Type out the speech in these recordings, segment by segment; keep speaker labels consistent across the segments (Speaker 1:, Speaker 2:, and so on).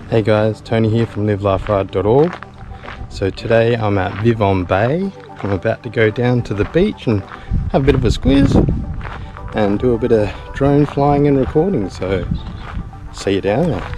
Speaker 1: Hey guys, Tony here from liveliferide.org. So today I'm at Vivon Bay. I'm about to go down to the beach and have a bit of a squiz and do a bit of drone flying and recording, so see you down there.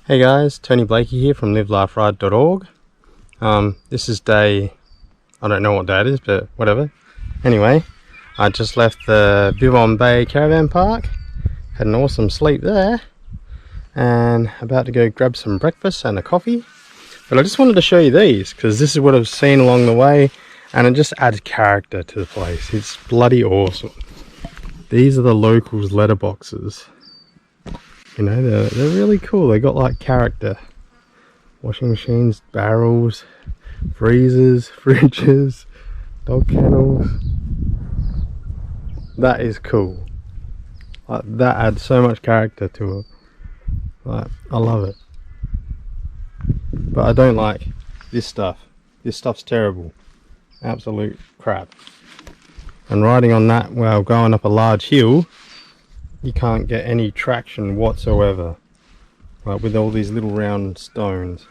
Speaker 1: Hey guys, Tony Blakey here from liveliferide.org. This is day, I don't know what day it is, but whatever. Anyway, I just left the Vivon Bay Caravan Park, had an awesome sleep there, and about to go grab some breakfast and a coffee. But I just wanted to show you these, because this is what I've seen along the way, and it just adds character to the place. It's bloody awesome. These are the locals' letterboxes. You know, they're really cool. They got like character. Washing machines, barrels, freezers, fridges, dog kennels. That is cool. Like, that adds so much character to it. Like, I love it. But I don't like this stuff. This stuff's terrible. Absolute crap. And riding on that while going up a large hill, you can't get any traction whatsoever, like with all these little round stones.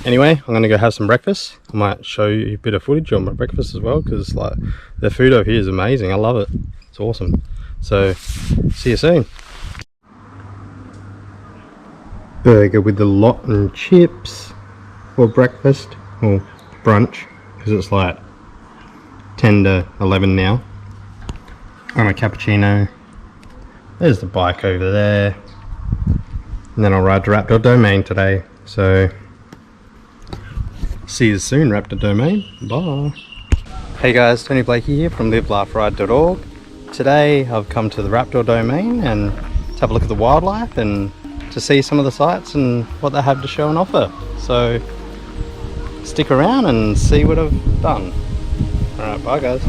Speaker 1: Anyway, I'm gonna go have some breakfast. I might show you a bit of footage on my breakfast as well, because like the food over here is amazing. I love it. It's awesome. So see you soon. Burger with the lot and chips for breakfast, or brunch, because it's like 10 to 11 now. And a cappuccino. There's the bike over there. And then I'll ride to Raptor Domain today. So see you soon, Raptor Domain. Bye. Hey guys, Tony Blakey here from liveliferide.org. Today I've come to the Raptor Domain and to have a look at the wildlife and to see some of the sights and what they have to show and offer. So stick around and see what I've done. Alright, bye guys.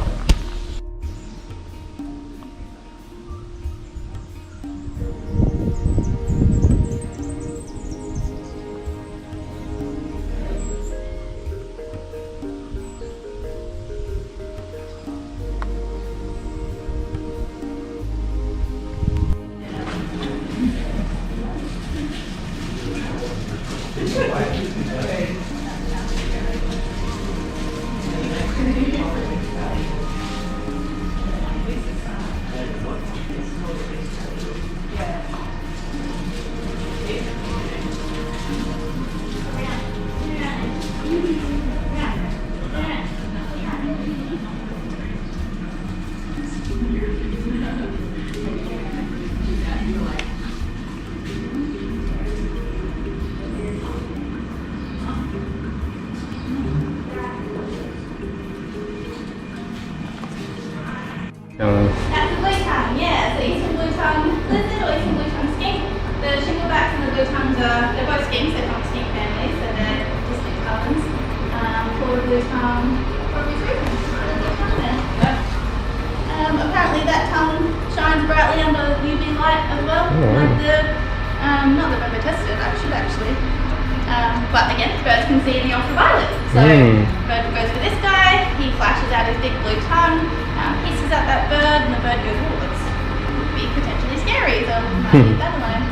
Speaker 2: That's the blue tongue, yeah. So eastern blue tongue lizard or eastern blue tongue skink. The shinglebacks and the blue tongues they're both skinks, they're from the skink family, so they're distinct tongues. Quarter blue tongue, probably two blue tongue there. Apparently that tongue shines brightly not that I've ever tested it, I should actually. But again, birds can see in the ultraviolet. So bird goes for this guy, he flashes out his big blue tongue, hisses at that bird, and the bird goes, oh, that's be potentially scary, so leave that alone.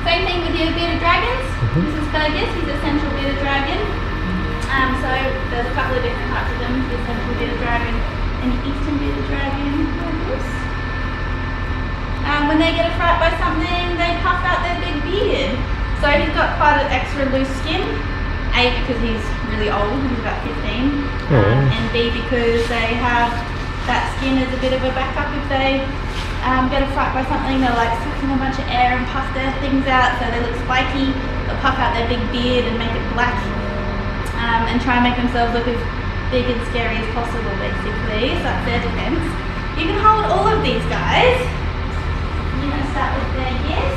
Speaker 2: Same thing with your bearded dragons. This is Fergus, he's a central bearded dragon. So there's a couple of different types of them, the central bearded dragon and the eastern bearded dragon. When they get a fright by something, they puff out their big beard. So he's got quite an extra loose skin. A, because he's really old, he's about 15. And B, because they have that skin as a bit of a backup if they get a fright by something. They'll like suck in a bunch of air and puff their things out so they look spiky. They'll puff out their big beard and make it black. And try and make themselves look as big and scary as possible, basically. So that's their defense. You can hold all of these guys. You're going to start with their yes.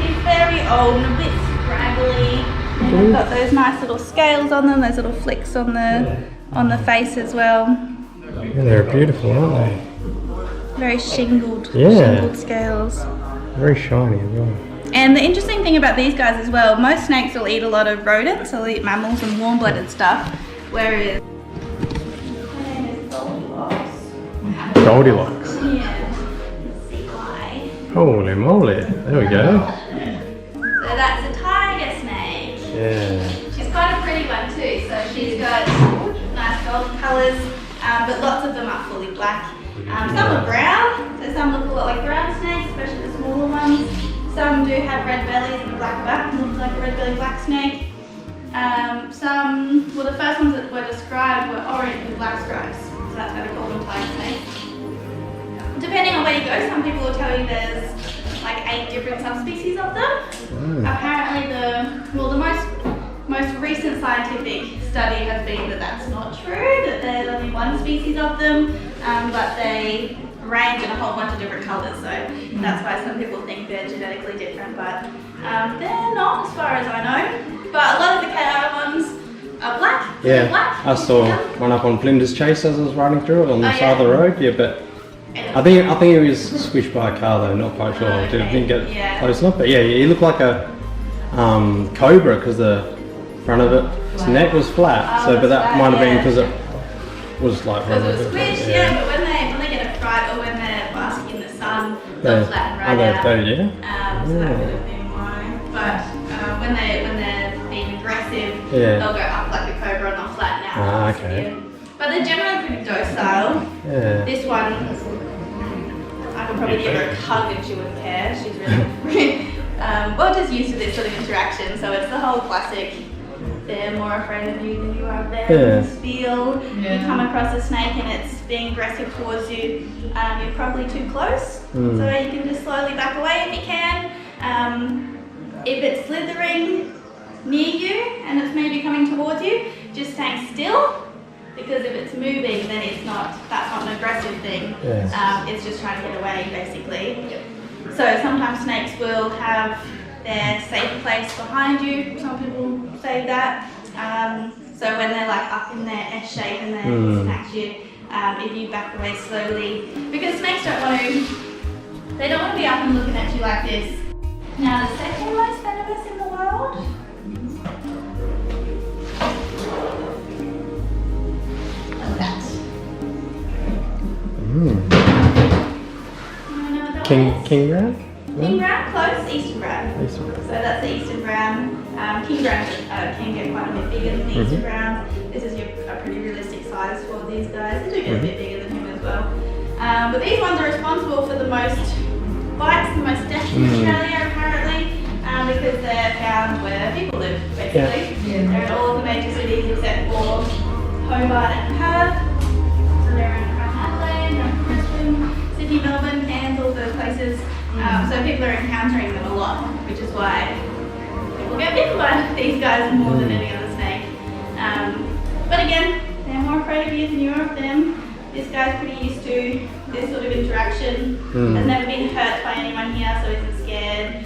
Speaker 2: He's very old and a bit scraggly. And they've got those nice little scales on them, those little flicks on the face as well.
Speaker 1: Yeah, they're beautiful, aren't they?
Speaker 2: Very shingled scales.
Speaker 1: Very shiny as well.
Speaker 2: And the interesting thing about these guys as well, most snakes will eat a lot of rodents, they'll eat mammals and warm-blooded stuff, whereas her name is Goldilocks.
Speaker 1: Goldilocks.
Speaker 2: Yeah. Sea eye.
Speaker 1: Holy moly! There we go.
Speaker 2: So that's a tiger snake.
Speaker 1: Yeah.
Speaker 2: She's quite a pretty one too. So she's got nice golden colours, but lots of them are fully black. Some are brown, so some look a lot like brown snakes, especially the smaller ones. Some do have red bellies and a black back, and looks like a red bellied black snake. Well, the first ones that were described were orange with black stripes, so that's why they call them tiger snakes. Depending on where you go, some people will tell you there's like 8 different subspecies of them. Apparently the most recent scientific study has been that that's not true, that there's only one species of them, but they range in a whole bunch of different colours, so that's why some people think they're genetically different, but they're not as far as I know. But a lot of the KI ones are black.
Speaker 1: Yeah,
Speaker 2: black.
Speaker 1: I saw one up on Flinders Chase as I was riding through it on the side of the road. Yeah, but I think it was squished by a car though. Not quite sure. I didn't get close enough. But yeah, he looked like a cobra because the front of its neck was flat. So, but that might have been because it was like.
Speaker 2: Because it was squished, but when they get a fright or when they're basking in the sun, they'll flatten right out. So that would have been why. But when they're being aggressive, they'll go up like a cobra and they'll flatten out.
Speaker 1: Okay.
Speaker 2: But they're generally pretty docile.
Speaker 1: Yeah.
Speaker 2: This one, I could probably give her a hug and she wouldn't care. She's really, well, just used to this sort of interaction. So it's the whole classic. They're more afraid of you than you are of them. You feel you come across a snake and it's being aggressive towards you. You're probably too close, so you can just slowly back away if you can. If it's slithering near you and it's maybe coming towards you, just staying still. Because if it's moving, then that's not an aggressive thing. It's just trying to get away, basically. So sometimes snakes will have their safe place behind you. Some people say that. So when they're like up in their S shape and they snatch you, if you back away slowly, because snakes don't want to be up and looking at you like this. Now the second most venomous in the world.
Speaker 1: King brown?
Speaker 2: King brown, close, eastern brown. So that's the eastern brown. King browns can get quite a bit bigger than the eastern browns. This is a pretty realistic size for these guys. They do get a bit bigger than him as well. But these ones are responsible for the most bites, the most deaths in Australia apparently, because they're found where people live, basically. They're in all of the major cities except for Hobart and Perth. So they're in Adelaide, Brisbane, Sydney, Melbourne, Cairns, all those places. So people are encountering them a lot, which is why people get bitten by these guys more than any other snake. But again, they're more afraid of you than you are of them. This guy's pretty used to this sort of interaction. Has never been hurt by anyone here, so isn't scared.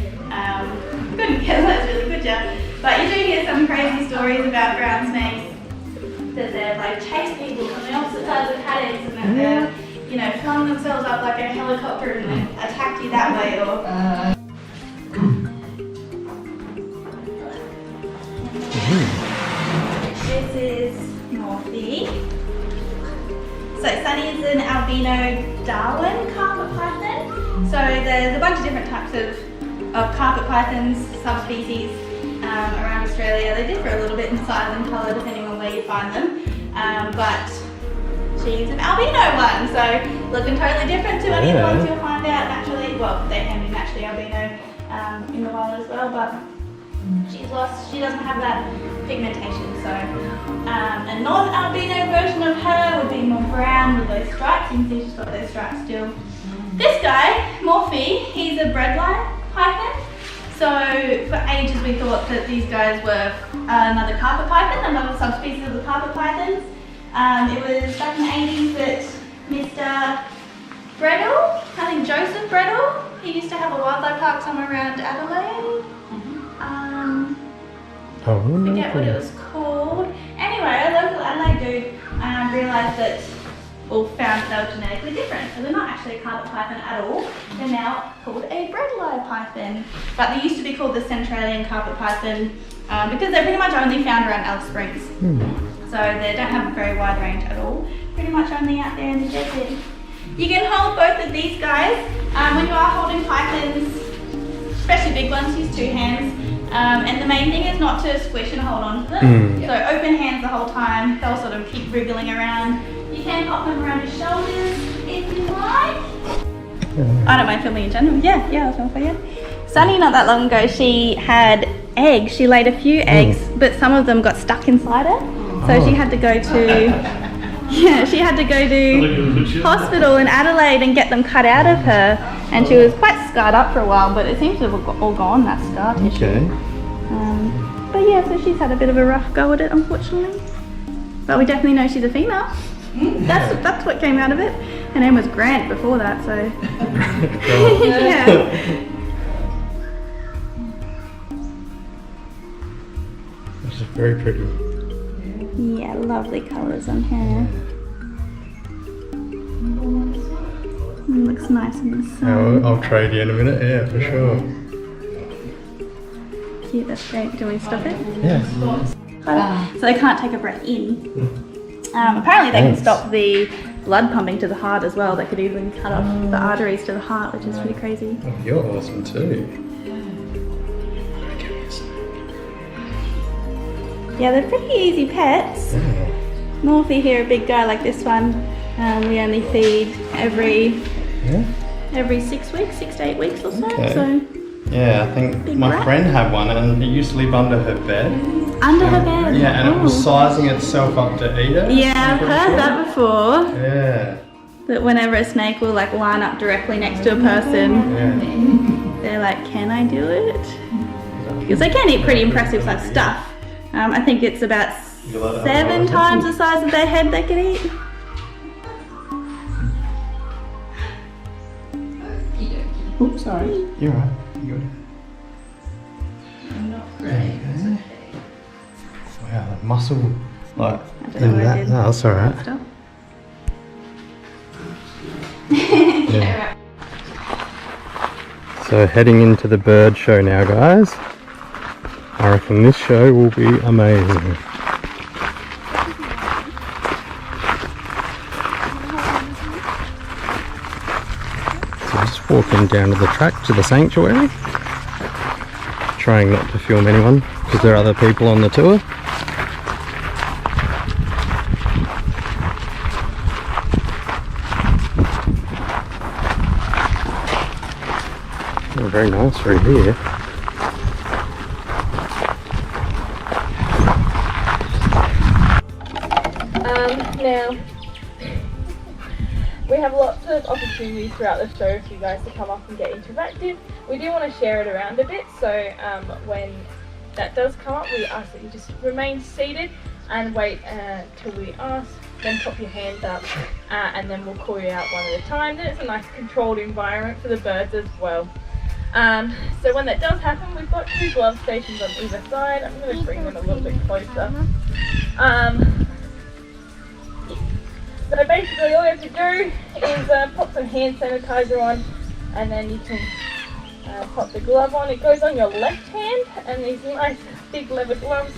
Speaker 2: Couldn't get that's really good job. But you do hear some crazy stories about ground snakes that they've like chased people from the opposite sides of paddocks and that they're you know, flung themselves up like a helicopter and then attacked you that way, or... This is Morphe. So Sunny is an albino Darwin carpet python. So there's a bunch of different types of carpet pythons, subspecies around Australia. They differ a little bit in size and colour depending on where you find them. But she's an albino one, so looking totally different to any of the ones you'll find out naturally. Well, they can be naturally albino in the wild as well, but she doesn't have that pigmentation. So a non-albino version of her would be more brown with those stripes. You can see she's got those stripes still. This guy, Morphe, he's a breadline python. So for ages we thought that these guys were another carpet python, another subspecies of the carpet pythons. It was back in the 80s that Mr. Bredel, I think Joseph Bredel, he used to have a wildlife park somewhere around Adelaide. I forget what it was called. Anyway, a local Adelaide dude realised that, or found that they were genetically different. So they're not actually a carpet python at all. They're now called a breadline python. But they used to be called the Centralian carpet python because they're pretty much only found around Alice Springs. So they don't have a very wide range at all. Pretty much only out there in the desert. You can hold both of these guys. When you are holding pythons, especially big ones, use two hands. And the main thing is not to squish and hold on to them. So open hands the whole time. They'll sort of keep wriggling around. You can pop them around your shoulders if you like. I don't mind filming in general. Yeah, I'll film for you. Sunny, not that long ago, she had eggs. She laid a few eggs, but some of them got stuck inside her. So she had to go to, she had to go to hospital in Adelaide and get them cut out of her. And she was quite scarred up for a while, but it seems to have all gone, that scar tissue.
Speaker 1: Okay.
Speaker 2: But yeah, so she's had a bit of a rough go at it, unfortunately. But we definitely know she's a female. That's what came out of it. Her name was Grant before that, so. Yeah.
Speaker 1: This is very pretty.
Speaker 2: Yeah, lovely colours on her. Looks nice in the sun.
Speaker 1: I'll trade you in a minute, yeah, for sure.
Speaker 2: Cute, that's great. Do we stop it?
Speaker 1: Yeah.
Speaker 2: So they can't take a breath in. Apparently they can stop the blood pumping to the heart as well. They could even cut off the arteries to the heart, which is pretty crazy.
Speaker 1: Oh, you're awesome too.
Speaker 2: Yeah, they're pretty easy pets. Morphe here, a big guy like this one, we only feed every 6 weeks, 6 to 8 weeks or so.
Speaker 1: Okay.
Speaker 2: So
Speaker 1: yeah, I think my friend had one and it used to live under her bed.
Speaker 2: Under her bed?
Speaker 1: Yeah, and it was sizing itself up to eat it.
Speaker 2: Yeah, I've heard that before.
Speaker 1: Yeah.
Speaker 2: That whenever a snake will like line up directly next to a person, they're like, can I do it? Because they can eat pretty impressive like stuff. I think it's about 7 times the size of their head they can eat.
Speaker 1: Oops, sorry. You're right. You're good.
Speaker 2: I'm not great.
Speaker 1: Wow, the muscle, like,
Speaker 2: I don't know what I did.
Speaker 1: No, that's alright. Yeah. So heading into the bird show now, guys. I reckon this show will be amazing. So just walking down to the track to the sanctuary. Trying not to film anyone because there are other people on the tour. Oh, very nice through here.
Speaker 3: Now, we have lots of opportunities throughout the show for you guys to come up and get interactive. We do want to share it around a bit, so when that does come up, we ask that you just remain seated and wait till we ask, then pop your hand up, and then we'll call you out one at a time. Then it's a nice controlled environment for the birds as well. So when that does happen, we've got 2 glove stations on either side. I'm going to bring them a little bit closer. So basically all you have to do is pop some hand sanitizer on, and then you can pop the glove on. It goes on your left hand, and these nice big leather gloves.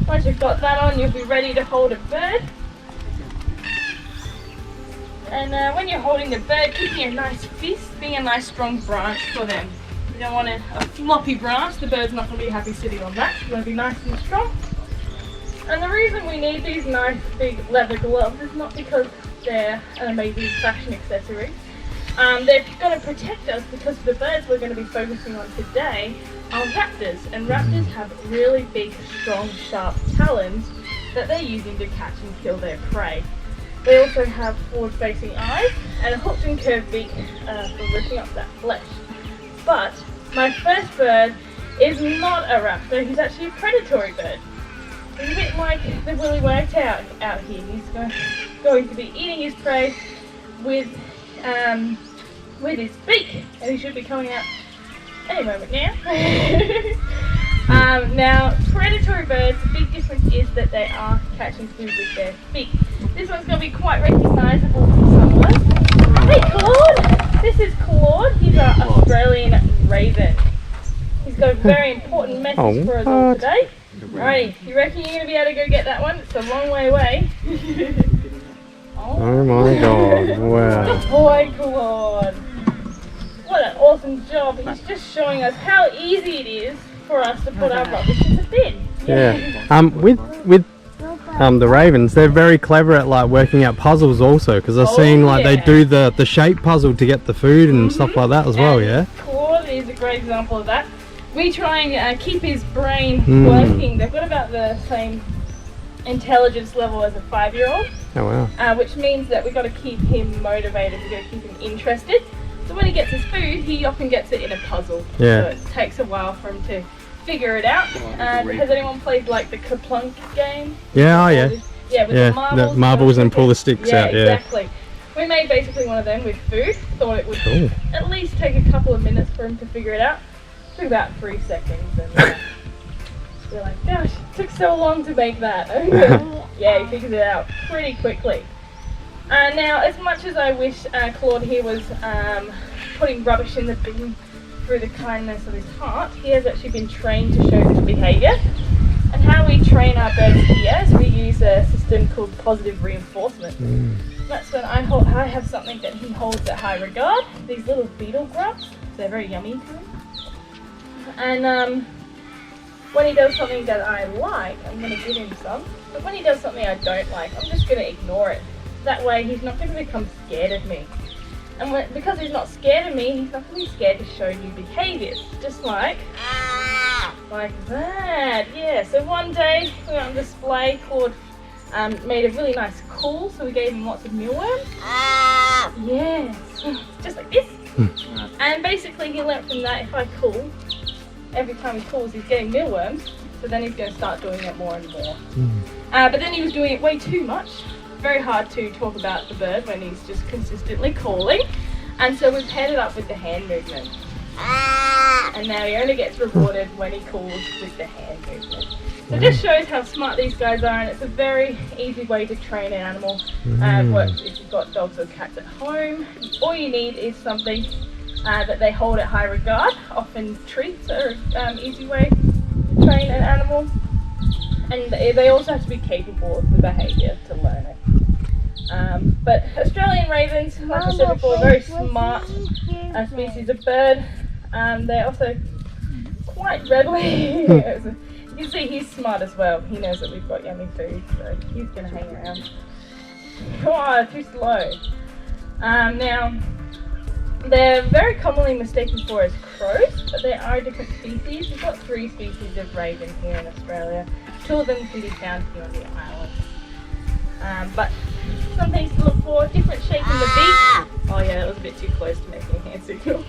Speaker 3: Once you've got that on, you'll be ready to hold a bird. And when you're holding the bird, keeping a nice fist, being a nice strong branch for them. You don't want a floppy branch, the bird's not going to be happy sitting on that. You want to be nice and strong. And the reason we need these nice big leather gloves is not because they're an amazing fashion accessory. They're going to protect us because the birds we're going to be focusing on today are raptors. And raptors have really big, strong, sharp talons that they're using to catch and kill their prey. They also have forward-facing eyes and a hooked and curved beak for ripping up that flesh. But my first bird is not a raptor, he's actually a predatory bird. He's a bit like the willy wagtail out here. He's going to be eating his prey with his beak, and he should be coming out any moment now. Now, predatory birds, the big difference is that they are catching food with their beak. This one's going to be quite recognisable from some of us. Hey Claude! This is Claude. He's our Australian raven. He's got a very important message for us all today. Alrighty, you reckon you're going to be able to go get that one? It's a long way away.
Speaker 1: Oh my god, wow.
Speaker 3: Good boy, Claude. What an awesome job. He's just showing us how easy it is for us to put our rubbish in the bin.
Speaker 1: Yeah. With the ravens, they're very clever at like working out puzzles also, because I've seen like they do the shape puzzle to get the food and stuff like that as well. Yeah.
Speaker 3: Claude is a great example of that. We try and keep his brain working. They've got about the same intelligence level as a 5-year-old.
Speaker 1: Oh wow.
Speaker 3: Which means that we've got to keep him motivated, we've got to keep him interested. So when he gets his food, he often gets it in a puzzle.
Speaker 1: Yeah.
Speaker 3: So it takes a while for him to figure it out. Has anyone played like the Kaplunk game?
Speaker 1: Yeah, oh yeah.
Speaker 3: Yeah, with the marbles.
Speaker 1: The marbles and pull the sticks out, yeah.
Speaker 3: Exactly. We made basically one of them with food. Thought it would at least take a couple of minutes for him to figure it out. Took about 3 seconds, and we're like, gosh, it took so long to make that. Yeah, he figures it out pretty quickly. Now, as much as I wish Claude here was putting rubbish in the bin through the kindness of his heart, he has actually been trained to show this behaviour. And how we train our birds here is we use a system called positive reinforcement. That's when I have something that he holds at high regard, these little beetle grubs. They're very yummy to him. And when he does something that I like, I'm going to give him some. But when he does something I don't like, I'm just going to ignore it. That way he's not going to become scared of me. And because he's not scared of me, he's not going to be scared to show new behaviours. Just like that. Yeah, so one day we were on display. Claude made a really nice call, so we gave him lots of mealworms. Yes, just like this. And basically he learnt from that, if I call, every time he calls he's getting mealworms, so then he's going to start doing it more and more. But then he was doing it way too much. Very hard to talk about the bird when he's just consistently calling, and so we paired it up with the hand movement. And now he only gets rewarded when he calls with the hand movement. So it just shows how smart these guys are, and it's a very easy way to train an animal. It works if you've got dogs or cats at home. All you need is something that they hold at high regard. Often treats are an easy way to train an animal. And they also have to be capable of the behaviour to learn it. But Australian ravens, like I said before, very smart species of bird. They're also quite readily. You can see he's smart as well. He knows that we've got yummy food, so he's going to hang around. Oh, too slow. Now, they're very commonly mistaken for as crows, but they are different species. We've got 3 species of raven here in Australia. 2 of them can be found here on the island. But some things to look for, different shape in the beak. Oh yeah, that was a bit too close to making a hand signal.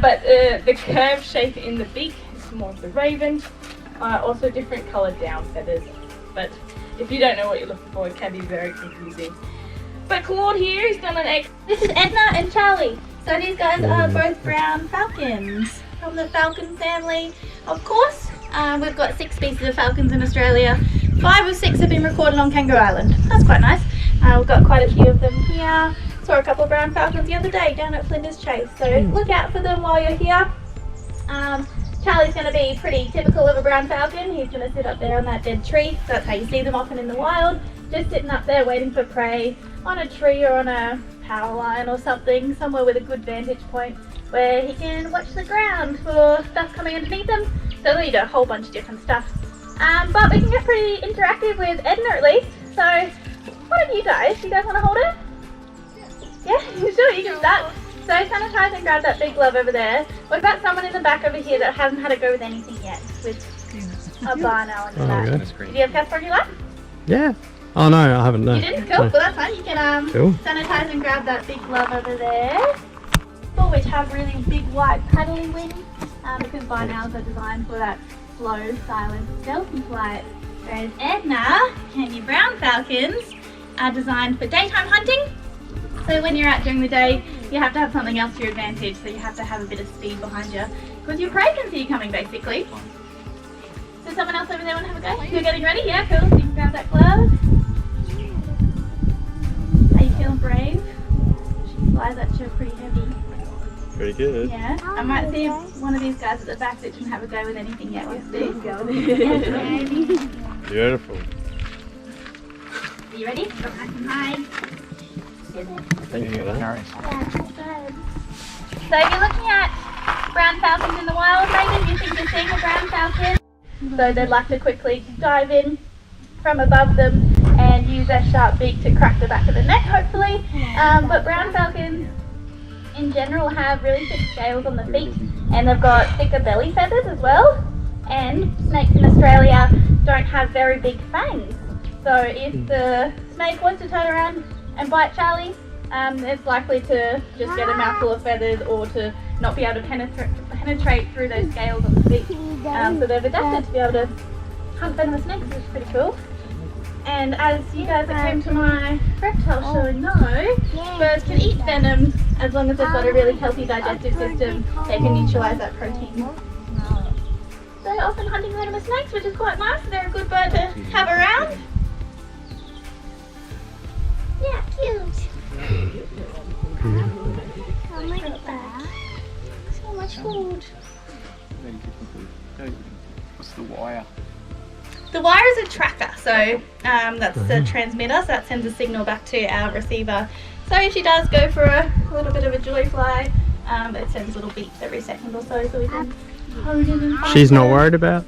Speaker 3: But the curved shape in the beak is more of the raven. Also different coloured down feathers. But if you don't know what you're looking for, it can be very confusing. But Claude here, he's done an egg.
Speaker 2: This is Edna and Charlie. So these guys are both brown falcons from the falcon family. Of course, we've got 6 species of falcons in Australia. 5 of 6 have been recorded on Kangaroo Island. That's quite nice. We've got quite a few of them here. Saw a couple of brown falcons the other day down at Flinders Chase, so look out for them while you're here. Charlie's going to be pretty typical of a brown falcon. He's going to sit up there on that dead tree. So that's how you see them often in the wild, just sitting up there waiting for prey on a tree or on a power line or something, somewhere with a good vantage point where he can watch the ground for stuff coming underneath him. So they'll eat a whole bunch of different stuff. But we can get pretty interactive with Edna at least. So what of you guys? Do you guys want to hold it? Yeah, sure, you can start. So sanitize and grab that big glove over there. What about someone in the back over here that hasn't had a go with anything yet? With a barn owl in the back.
Speaker 1: Okay.
Speaker 2: Did you have Casper on your lap?
Speaker 1: Yeah. Oh no, I haven't. No.
Speaker 2: You didn't? Cool. Well, that's fine. You can
Speaker 1: Cool.
Speaker 2: sanitize and grab that big glove over there. For which have really big wide paddling wings, because barn owls are designed for that slow, silent, stealthy flight. Whereas Edna, Candy brown falcons, are designed for daytime hunting. So when you're out during the day, you have to have something else to your advantage. So you have to have a bit of speed behind you, because your prey can see you coming, basically. So someone else over there want to have a go? You're getting ready? Yeah, cool. So you can grab that glove. Are you feeling brave? She flies at you pretty heavy.
Speaker 1: Pretty good.
Speaker 2: Yeah. I might see if one of these guys at the back that can have a go with anything yet. Let's see.
Speaker 1: Beautiful.
Speaker 2: Are you ready? Go back and hide.
Speaker 1: Thank you for that.
Speaker 2: So if you're looking at brown falcons in the wild, maybe you think you're seeing a brown falcon. So they'd like to quickly dive in from above them and use their sharp beak to crack the back of the neck, hopefully. But brown falcons in general have really thick scales on the feet, and they've got thicker belly feathers as well. And snakes in Australia don't have very big fangs. So if the snake was to turn around and bite Charlie, it's likely to just get a mouthful of feathers or to not be able to penetrate through those scales on the feet. So they've adapted to be able to hunt venomous snakes, which is pretty cool. And as you guys that came to my reptile show know, birds can eat venom as long as they've got a really healthy digestive system. They can neutralise that protein. So often hunting venomous snakes, which is quite nice. They're a good bird to have around. Yeah, cute.
Speaker 4: I like that. So much food.
Speaker 5: What's the wire?
Speaker 2: The wire is a tracker, so that's the transmitter, so that sends a signal back to our receiver. So if she does go for a little bit of a joy fly, it sends little beeps every second or so we can hone in and find
Speaker 1: She's not
Speaker 2: her.
Speaker 1: worried about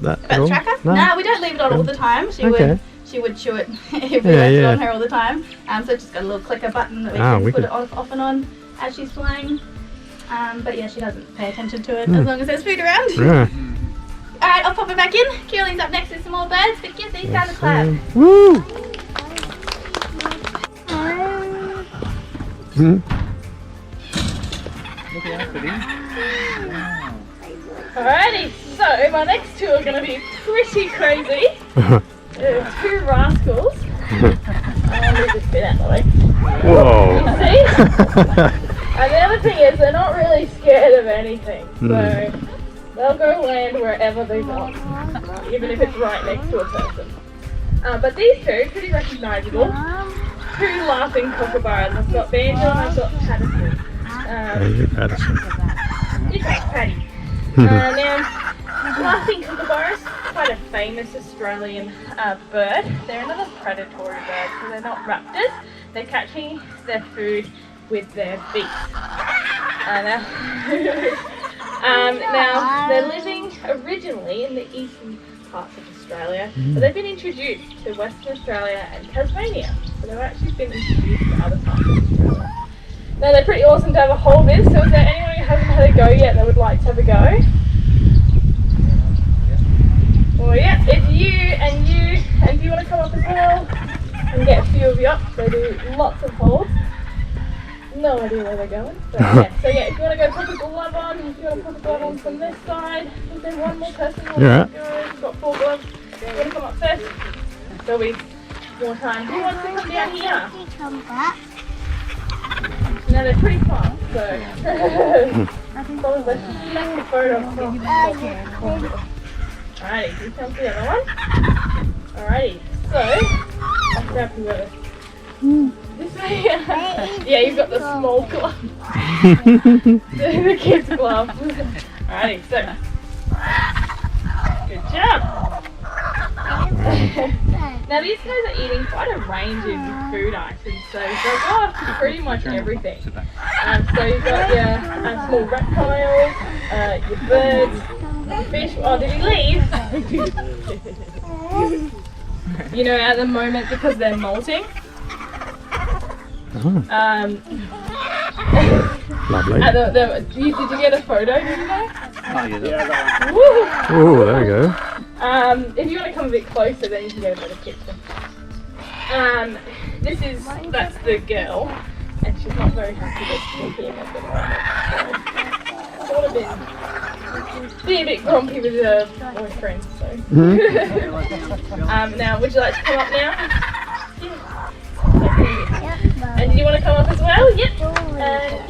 Speaker 1: that at
Speaker 2: About
Speaker 1: all?
Speaker 2: the tracker?
Speaker 1: No.
Speaker 2: No, we don't leave it on all the time. She
Speaker 1: Okay.
Speaker 2: would chew it if we left it
Speaker 1: yeah.
Speaker 2: on her all the time. So it's just got a little clicker button that we
Speaker 1: Ah,
Speaker 2: can
Speaker 1: wicked.
Speaker 2: put it off and on as she's flying. But yeah, she doesn't pay attention to it as long as there's food around.
Speaker 1: Yeah.
Speaker 2: Alright, I'll pop it back in. Keely's up next with some more birds, but give these guys a clap.
Speaker 1: Woo!
Speaker 5: Look out, buddy. Wow.
Speaker 3: Alrighty, so my next two are going to be pretty crazy. Two rascals. I'll move this bit out of the way.
Speaker 1: Whoa!
Speaker 3: You see? And the other thing is, they're not really scared of anything. So they'll go land wherever they want, even if it's right next to a person. But these two, pretty recognisable. Two laughing kookaburras. I've got Banjo and I've got Patterson.
Speaker 1: Hey, Patterson.
Speaker 3: You take Patty. Now, laughing kookaburras, quite a famous Australian bird. They're another predatory bird, so they're not raptors. They're catching their food with their beaks. Now, they're living originally in the eastern parts of Australia, but they've been introduced to Western Australia and Tasmania. So they've actually been introduced to other parts of Australia. Now, they're pretty awesome to have a hold with, so is there anyone who hasn't had a go yet that would like to have a go? Well, yeah, if you want to come up as well and get a few of you up, they do lots of holds. No idea where they're going. But yeah, so yeah, if you want to go put a glove on, if you want to put a glove on from this side, is there one more person who wants to go? We've got 4 gloves. You want to come up first? There'll be more time. Who wants to come down here?
Speaker 4: Come back.
Speaker 3: No, they're pretty fast, so probably let's snap the photo. Alrighty, here comes the other one. Alrighty, so I'll grab whoever This way. Yeah, you've got the small glove. the kid's glove. Alrighty, so. Good job. Now these guys are eating quite a range of food items, so they'll go after pretty much everything. So you've got your small reptiles, your birds, your fish. Oh, did he leave? You know, at the moment, because they're molting.
Speaker 1: Lovely.
Speaker 3: Did you get a photo? Did you know?
Speaker 5: Oh, yeah.
Speaker 1: Oh, there we go.
Speaker 3: If you want to come a bit closer, then you can get a better picture. That's the girl, and she's not very happy with him at the moment. So, sort of being a bit grumpy with her boyfriend. So. Now, would you like to come up now? Yeah. And did you want to come up as well? Yep.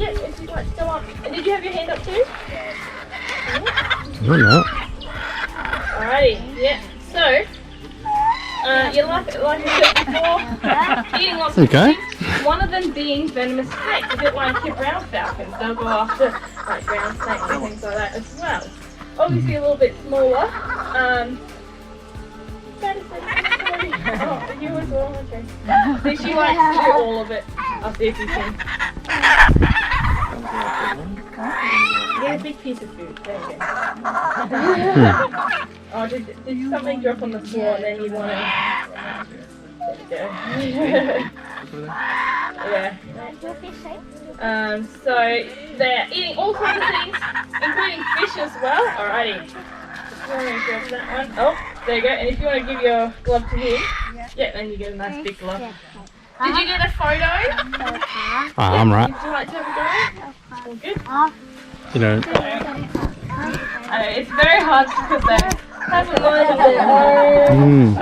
Speaker 3: Yep. If you'd like to come up. And did you have your hand up too?
Speaker 1: Oh, no.
Speaker 3: Alrighty, yeah. So, you like I said before, eating lots of things. One of them being venomous snakes, a bit like your brown falcons. They'll go after like ground snakes and things like that as well. Obviously a little bit smaller. Oh, you as well, okay. So she likes to do all of it. I'll see if you can. Get a big piece of food. There you go. Oh, did something drop on the floor and then you want to... There you go. Yeah. So they're eating all sorts of things, including fish as well. Alrighty. Grab that one. Oh, there you go. And if you want to give your glove to him, yeah, then you get a nice big glove. Did you get a photo?
Speaker 1: I'm right.
Speaker 3: Would you like to have a go? All good?
Speaker 1: You know.
Speaker 3: It's very hard because they have a mind of their own.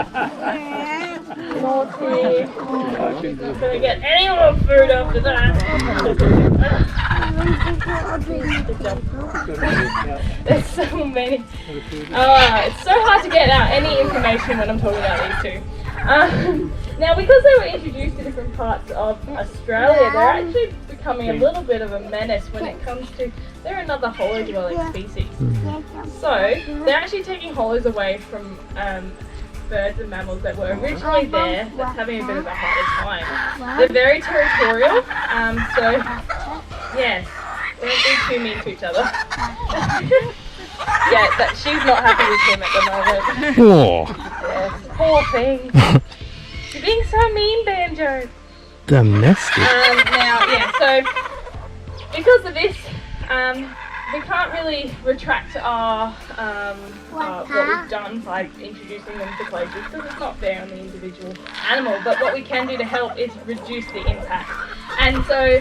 Speaker 3: Naughty. Not going to get any more food after that. There's so many. It's so hard to get out any information when I'm talking about these two. Now, because they were introduced to different parts of Australia, they're actually becoming a little bit of a menace when it comes to, they're another hollow-dwelling species. So, they're actually taking hollows away from birds and mammals that were originally there that's having a bit of a harder time. They're very territorial, so, yes, they don't be too mean to each other. Yeah, she's not happy with him at the moment.
Speaker 1: Oh.
Speaker 3: Yes, poor thing. You're being so mean, Banjo.
Speaker 1: Domestic.
Speaker 3: Now, yeah, so because of this, we can't really retract our what we've done by introducing them to places because it's not fair on the individual animal. But what we can do to help is reduce the impact. And so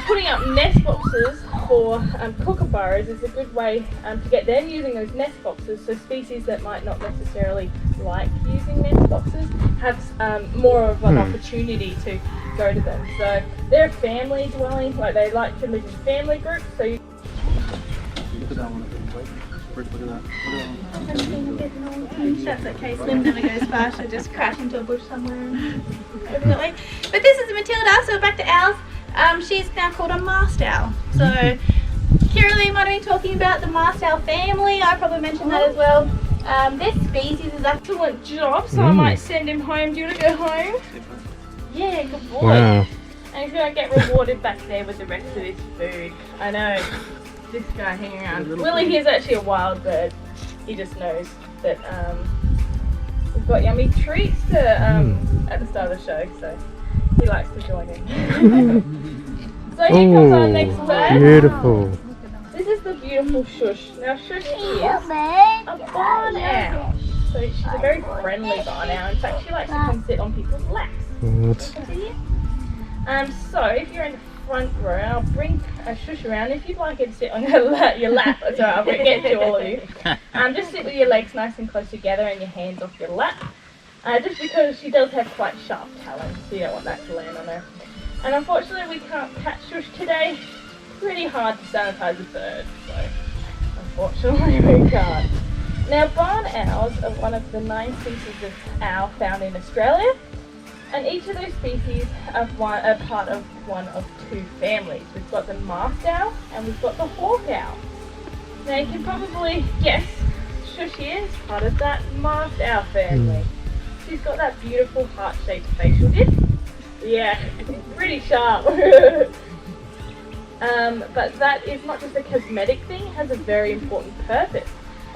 Speaker 3: putting up nest boxes for kookaburras is a good way to get them using those nest boxes. So species that might not necessarily like using nest boxes have more of an opportunity to go to them. So they're a family dwelling, like they like to live in family groups. So you
Speaker 2: That's okay, Slim never goes far, she'll just crash into a bush somewhere over that way. But this is Matilda, so back to owls. She's now called a mast owl. So Kiralee might have been talking about the mast owl family. I probably mentioned that as well. This species is an excellent job, so I might send him home. Do you want to go home? Yeah, good boy.
Speaker 1: Wow.
Speaker 3: And he's going to get rewarded back there with the rest of his food. I know, this guy hanging around. Willie is actually a wild bird. He just knows that we've got yummy treats to, at the start of the show, so he likes to join in. So here comes our next bird.
Speaker 1: Beautiful.
Speaker 3: This is the beautiful Shush. Now Shush is a barn owl. So she's a very friendly barn owl. In fact, she likes to come sit on people's laps.
Speaker 1: What?
Speaker 3: So if you're in the front row, I'll bring a Shush around. If you'd like her to sit on your lap, that's alright, I'll get to all of you. Just sit with your legs nice and close together and your hands off your lap. Just because she does have quite sharp talons, so you don't want that to land on her. And unfortunately we can't catch Shush today. Pretty hard to sanitize a bird, so unfortunately we can't. Now barn owls are one of the 9 species of owl found in Australia. And each of those species are part of one of two families. We've got the masked owl and we've got the hawk owl. Now you can probably guess Shushi is part of that masked owl family. She's got that beautiful heart-shaped facial disc. Yeah, it's pretty sharp. But that is not just a cosmetic thing, it has a very important purpose.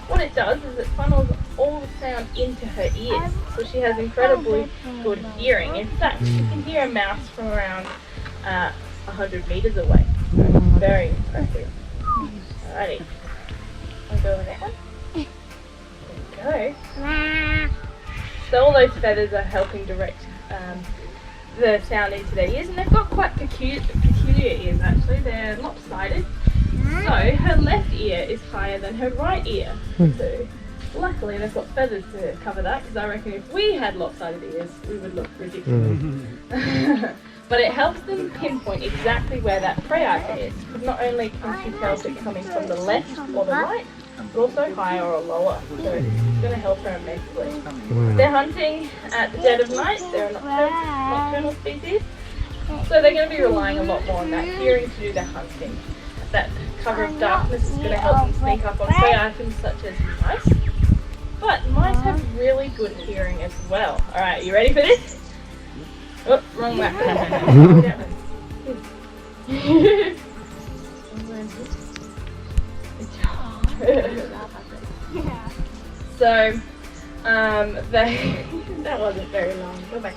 Speaker 3: What it does is it funnels all the sound into her ears, so she has incredibly good hearing. In fact, you can hear a mouse from around 100 meters away. So very impressive. Alrighty, I'll go with that one. There we go. So all those feathers are helping direct the sound into their ears, and they've got quite peculiar ears actually. They're lopsided. So her left ear is higher than her right ear. So luckily they've got feathers to cover that, because I reckon if we had lopsided ears we would look ridiculous. But it helps them pinpoint exactly where that prey item is, because not only can she tell if it's coming from the left or the right, but also higher or lower. So it's going to help her immensely. They're hunting at the dead of night. They're a nocturnal species. So they're going to be relying a lot more on that hearing to do their hunting. That cover of darkness is going to help them sneak up on prey items such as mice. But mice have really good hearing as well. Alright, you ready for this? Oh, wrong way. So, that wasn't very long. Go back.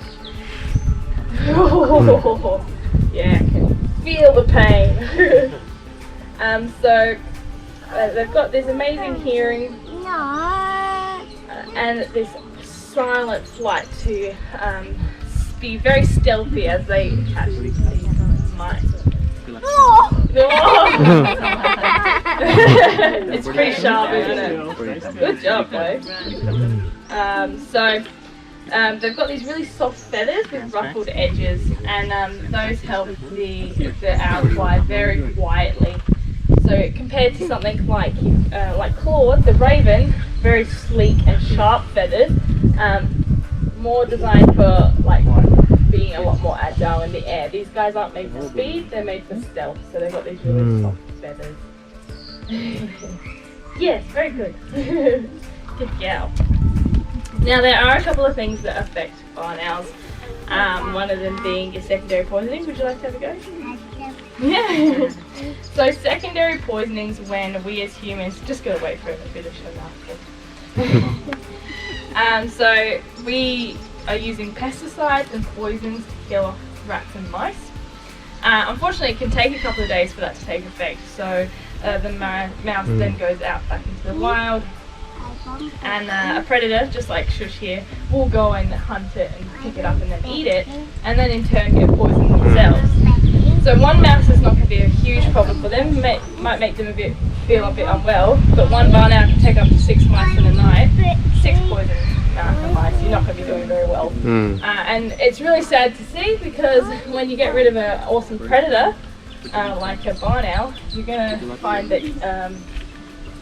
Speaker 3: Oh, yeah, I can feel the pain. They've got this amazing hearing and this silent flight to be very stealthy as they catch these mice. It's pretty sharp, isn't it? Good job, though. They've got these really soft feathers with ruffled edges, and those help the owl fly very quietly. So compared to something like Claude, the raven, very sleek and sharp feathers, more designed for like being a lot more agile in the air. These guys aren't made for speed, they're made for stealth, so they've got these really soft feathers. Yes, very good. Good gal. Now there are a couple of things that affect barn owls. One of them being your secondary poisonings. Would you like to have a go? Yeah. So secondary poisonings when we as humans, just gotta wait for a bit of mouthful. So we are using pesticides and poisons to kill off rats and mice. Unfortunately, it can take a couple of days for that to take effect. So the mouse then goes out back into the wild, and a predator, just like Shush here, will go and hunt it and pick it up and then eat it, and then in turn get poisoned themselves. So one mouse is not going to be a huge problem for them, might make them feel a bit unwell, but one barn owl can take up to 6 mice in a night, 6 poisoned mice, you're not going to be doing very well. And it's really sad to see, because when you get rid of an awesome predator, like a barn owl, you're going to find that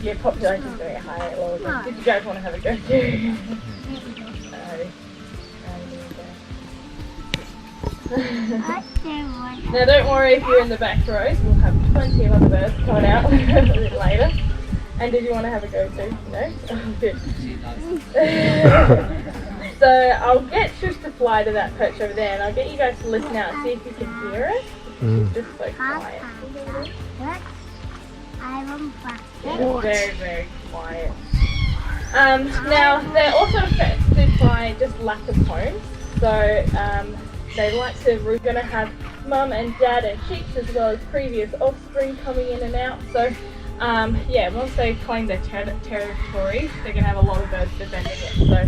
Speaker 3: your population is going to get higher at lower. Did you guys want to have a go too? Now don't worry if you're in the back rows, we'll have plenty of other birds coming out a bit later. And did you want to have a go too? No? Oh, good. So I'll get Shush to fly to that perch over there, and I'll get you guys to listen out and see if you can hear it. She's just so quiet. It's very, very quiet. Now they're also affected by just lack of homes. So we're going to have mum and dad and chicks as well as previous offspring coming in and out. So once they claim their territory, they're going to have a lot of birds defending it. So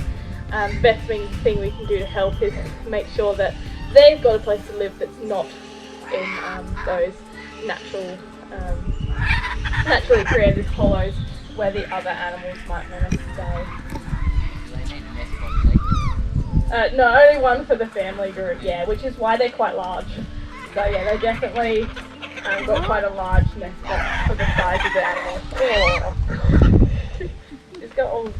Speaker 3: best thing we can do to help is make sure that they've got a place to live that's not in those naturally created hollows where the other animals might want to stay. No, only one for the family group, which is why they're quite large. So they definitely got quite a large nest for the size of the animal. Oh. It's got all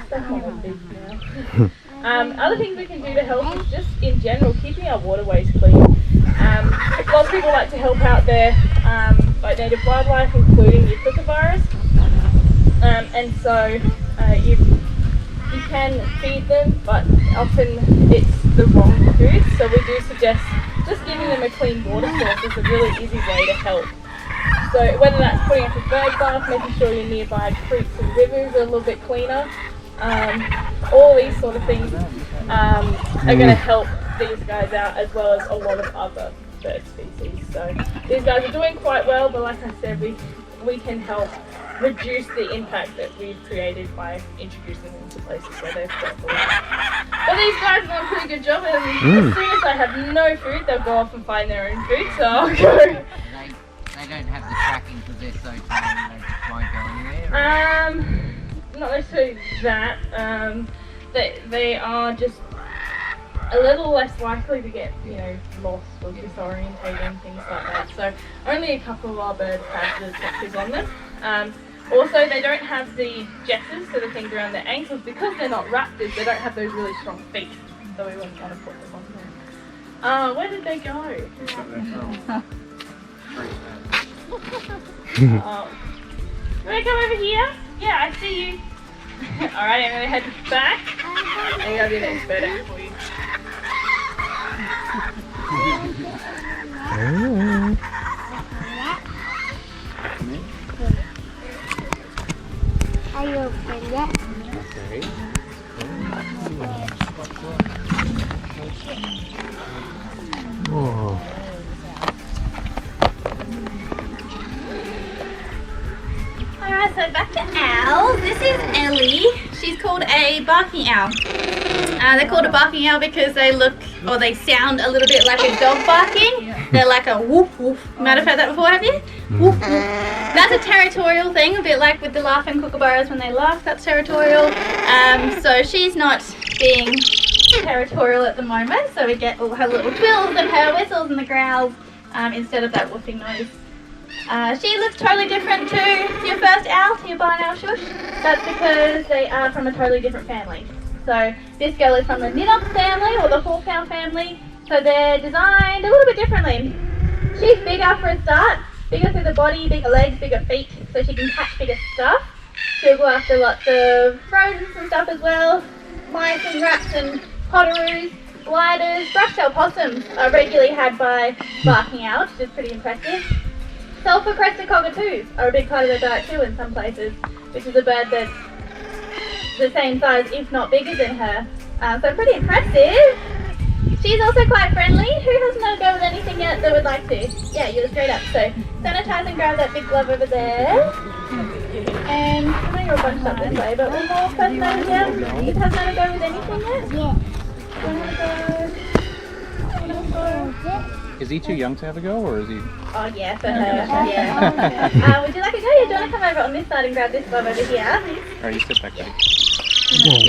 Speaker 3: stuff on its beak now. Other things we can do to help is just in general keeping our waterways clean. Lots of people like to help out their like native wildlife, including the kookaburras, and so you can feed them, but often it's the wrong food. So we do suggest just giving them a clean water source is a really easy way to help. So whether that's putting up a bird bath, making sure your nearby creeks and rivers are a little bit cleaner, all these sort of things are going to help these guys out, as well as a lot of other bird species. So these guys are doing quite well, but like I said, we can help reduce the impact that we've created by introducing them to places where they've got the land. But these guys have done a pretty good job, and as soon as I have no food, they'll go off and find their own food, so I'll go.
Speaker 6: They don't have the tracking because they're so tame, they just won't go anywhere?
Speaker 3: Not necessarily that. They are just a little less likely to get, lost or disorientated, things like that. So only a couple of our birds have the trackers on them. Also, they don't have the jesses, so the things around their ankles, because they're not raptors. They don't have those really strong feet, so we wouldn't want to put them on there. Where did they go? You want to come over here? Yeah, I see you. Alright, I'm going to head back. And grab your next bird out for you.
Speaker 4: Are you open yet?
Speaker 1: Whoa.
Speaker 2: Alright, so back to owls. This is Ellie. She's called a barking owl. They're called a barking owl because they look, or they sound a little bit like a dog barking. They're like a woof woof. You might have heard that before, have you? Woof woof. That's a territorial thing, a bit like with the laughing kookaburras when they laugh, that's territorial. So she's not being territorial at the moment, so we get all her little twills and her whistles and the growls instead of that woofing noise. She looks totally different to your first owl, to your barn owl shush. That's because they are from a totally different family. So this girl is from the Ninox family, or the hawk owl family, so they're designed a little bit differently. She's bigger for a start, bigger through the body, bigger legs, bigger feet, so she can catch bigger stuff. She'll go after lots of rodents and stuff as well. Mice and rats and potoroos, gliders, brush-tailed possums are regularly had by barking owls, which is pretty impressive. Sulphur-crested cockatoos are a big part of their diet too in some places, which is a bird that's the same size, if not bigger than her. So pretty impressive. She's also quite friendly. Who hasn't had a go with anything yet that would like to? Yeah, you're straight up. So sanitize and grab that big glove over there. And I know you're bunched up this way, but one more person over here. You hasn't had a go with anything yet?
Speaker 4: Yeah.
Speaker 5: Is he too young to have a go, or is he?
Speaker 2: Oh yeah, for her. Yeah. Would you like a go? Yeah, do you want to come over on this side and grab this glove over here?
Speaker 5: Alright, you step back, buddy.
Speaker 1: Whoa.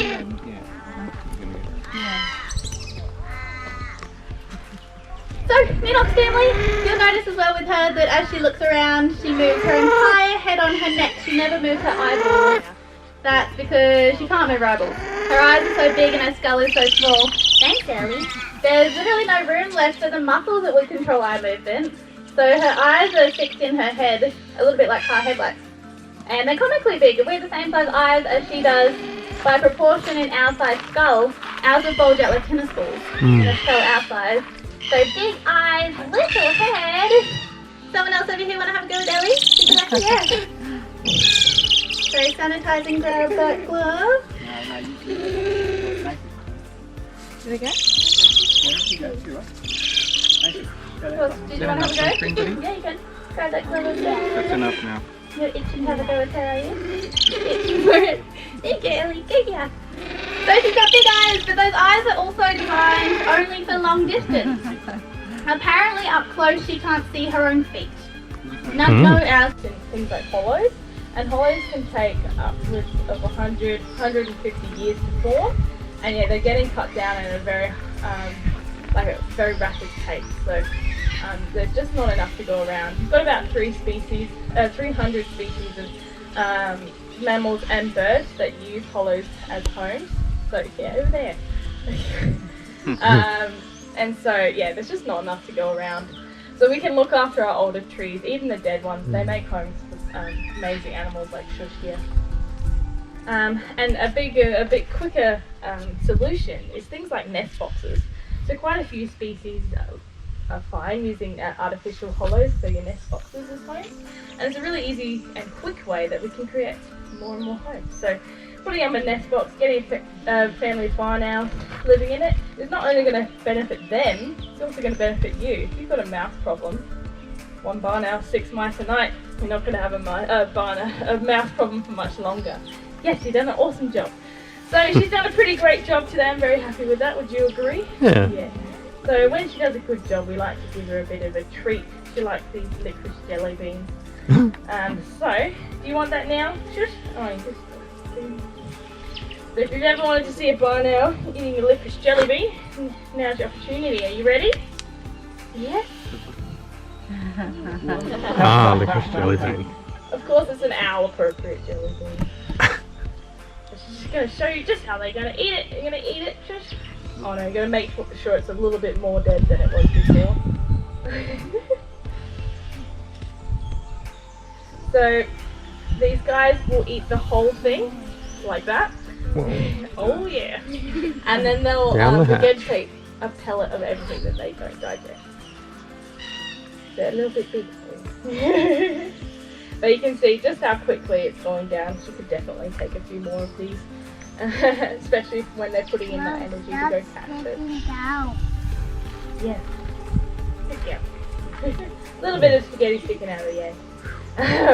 Speaker 2: So, Ninox family, you'll notice as well with her that as she looks around, she moves her entire head on her neck. She never moves her eyeballs. That's because she can't move her eyeballs. Her eyes are so big and her skull is so small. Thanks, Ellie. There's literally no room left for the muscles that would control eye movement. So her eyes are fixed in her head, a little bit like car headlights. And they're comically big. If we have the same size eyes as she does, by proportion in our size skull, ours would bulge out like tennis balls in a skull our size. So big eyes, little head. Someone else over here want to have a go with Ellie? Exactly, yeah. So sanitizing grab that glove. There we go. Well, did you want to have a go? Yeah, you can. Grab that glove over there.
Speaker 5: That's enough now.
Speaker 2: You're itching to have a go with her, are you? Itching for it. There you go, Ellie. Go here. So she's got big eyes, but those eyes are also designed only for long distance. Apparently up close she can't see her own feet. No owls in things like hollows, and hollows can take upwards of 100, 150 years to form, and yeah, they're getting cut down at a very rapid pace. So there's just not enough to go around. You've got about 300 species of mammals and birds that use hollows as homes. So yeah, over there.
Speaker 3: And so, yeah, there's just not enough to go around. So we can look after our older trees, even the dead ones. They make homes for amazing animals like shush here. And a bit quicker solution is things like nest boxes. So quite a few species are fine using artificial hollows for your nest boxes as homes. And it's a really easy and quick way that we can create more and more homes. So putting up a nest box, getting a family barn owl living in it is not only going to benefit them, it's also going to benefit you. If you've got a mouse problem, one barn owl, 6 mice a night, you're not going to have a mouse problem for much longer. Yes, you've done an awesome job. So she's done a pretty great job today. I'm very happy with that. Would you agree?
Speaker 1: Yeah.
Speaker 3: Yeah. So when she does a good job, we like to give her a bit of a treat. She likes these licorice jelly beans. So, do you want that now? Shush. Oh, you just... So if you've ever wanted to see a barn owl eating a licorice jelly bean, now's your opportunity. Are you ready? Yes.
Speaker 1: Ah, licorice jelly bean.
Speaker 3: Of course, it's an owl-appropriate jelly bean. She's just going to show you just how they're going to eat it. You're going to eat it. Just... Oh no, you're going to make sure it's a little bit more dead than it was before. So these guys will eat the whole thing like that.
Speaker 1: Whoa.
Speaker 3: Oh yeah. And then they'll
Speaker 1: Down the hatch.
Speaker 3: regurgitate a pellet of everything that they don't digest. They're a little bit big for you. But you can see just how quickly it's going down. She could definitely take a few more of these. Especially when they're putting in that energy to go catch it. Yeah. Yeah. A little bit of spaghetti sticking out of the end.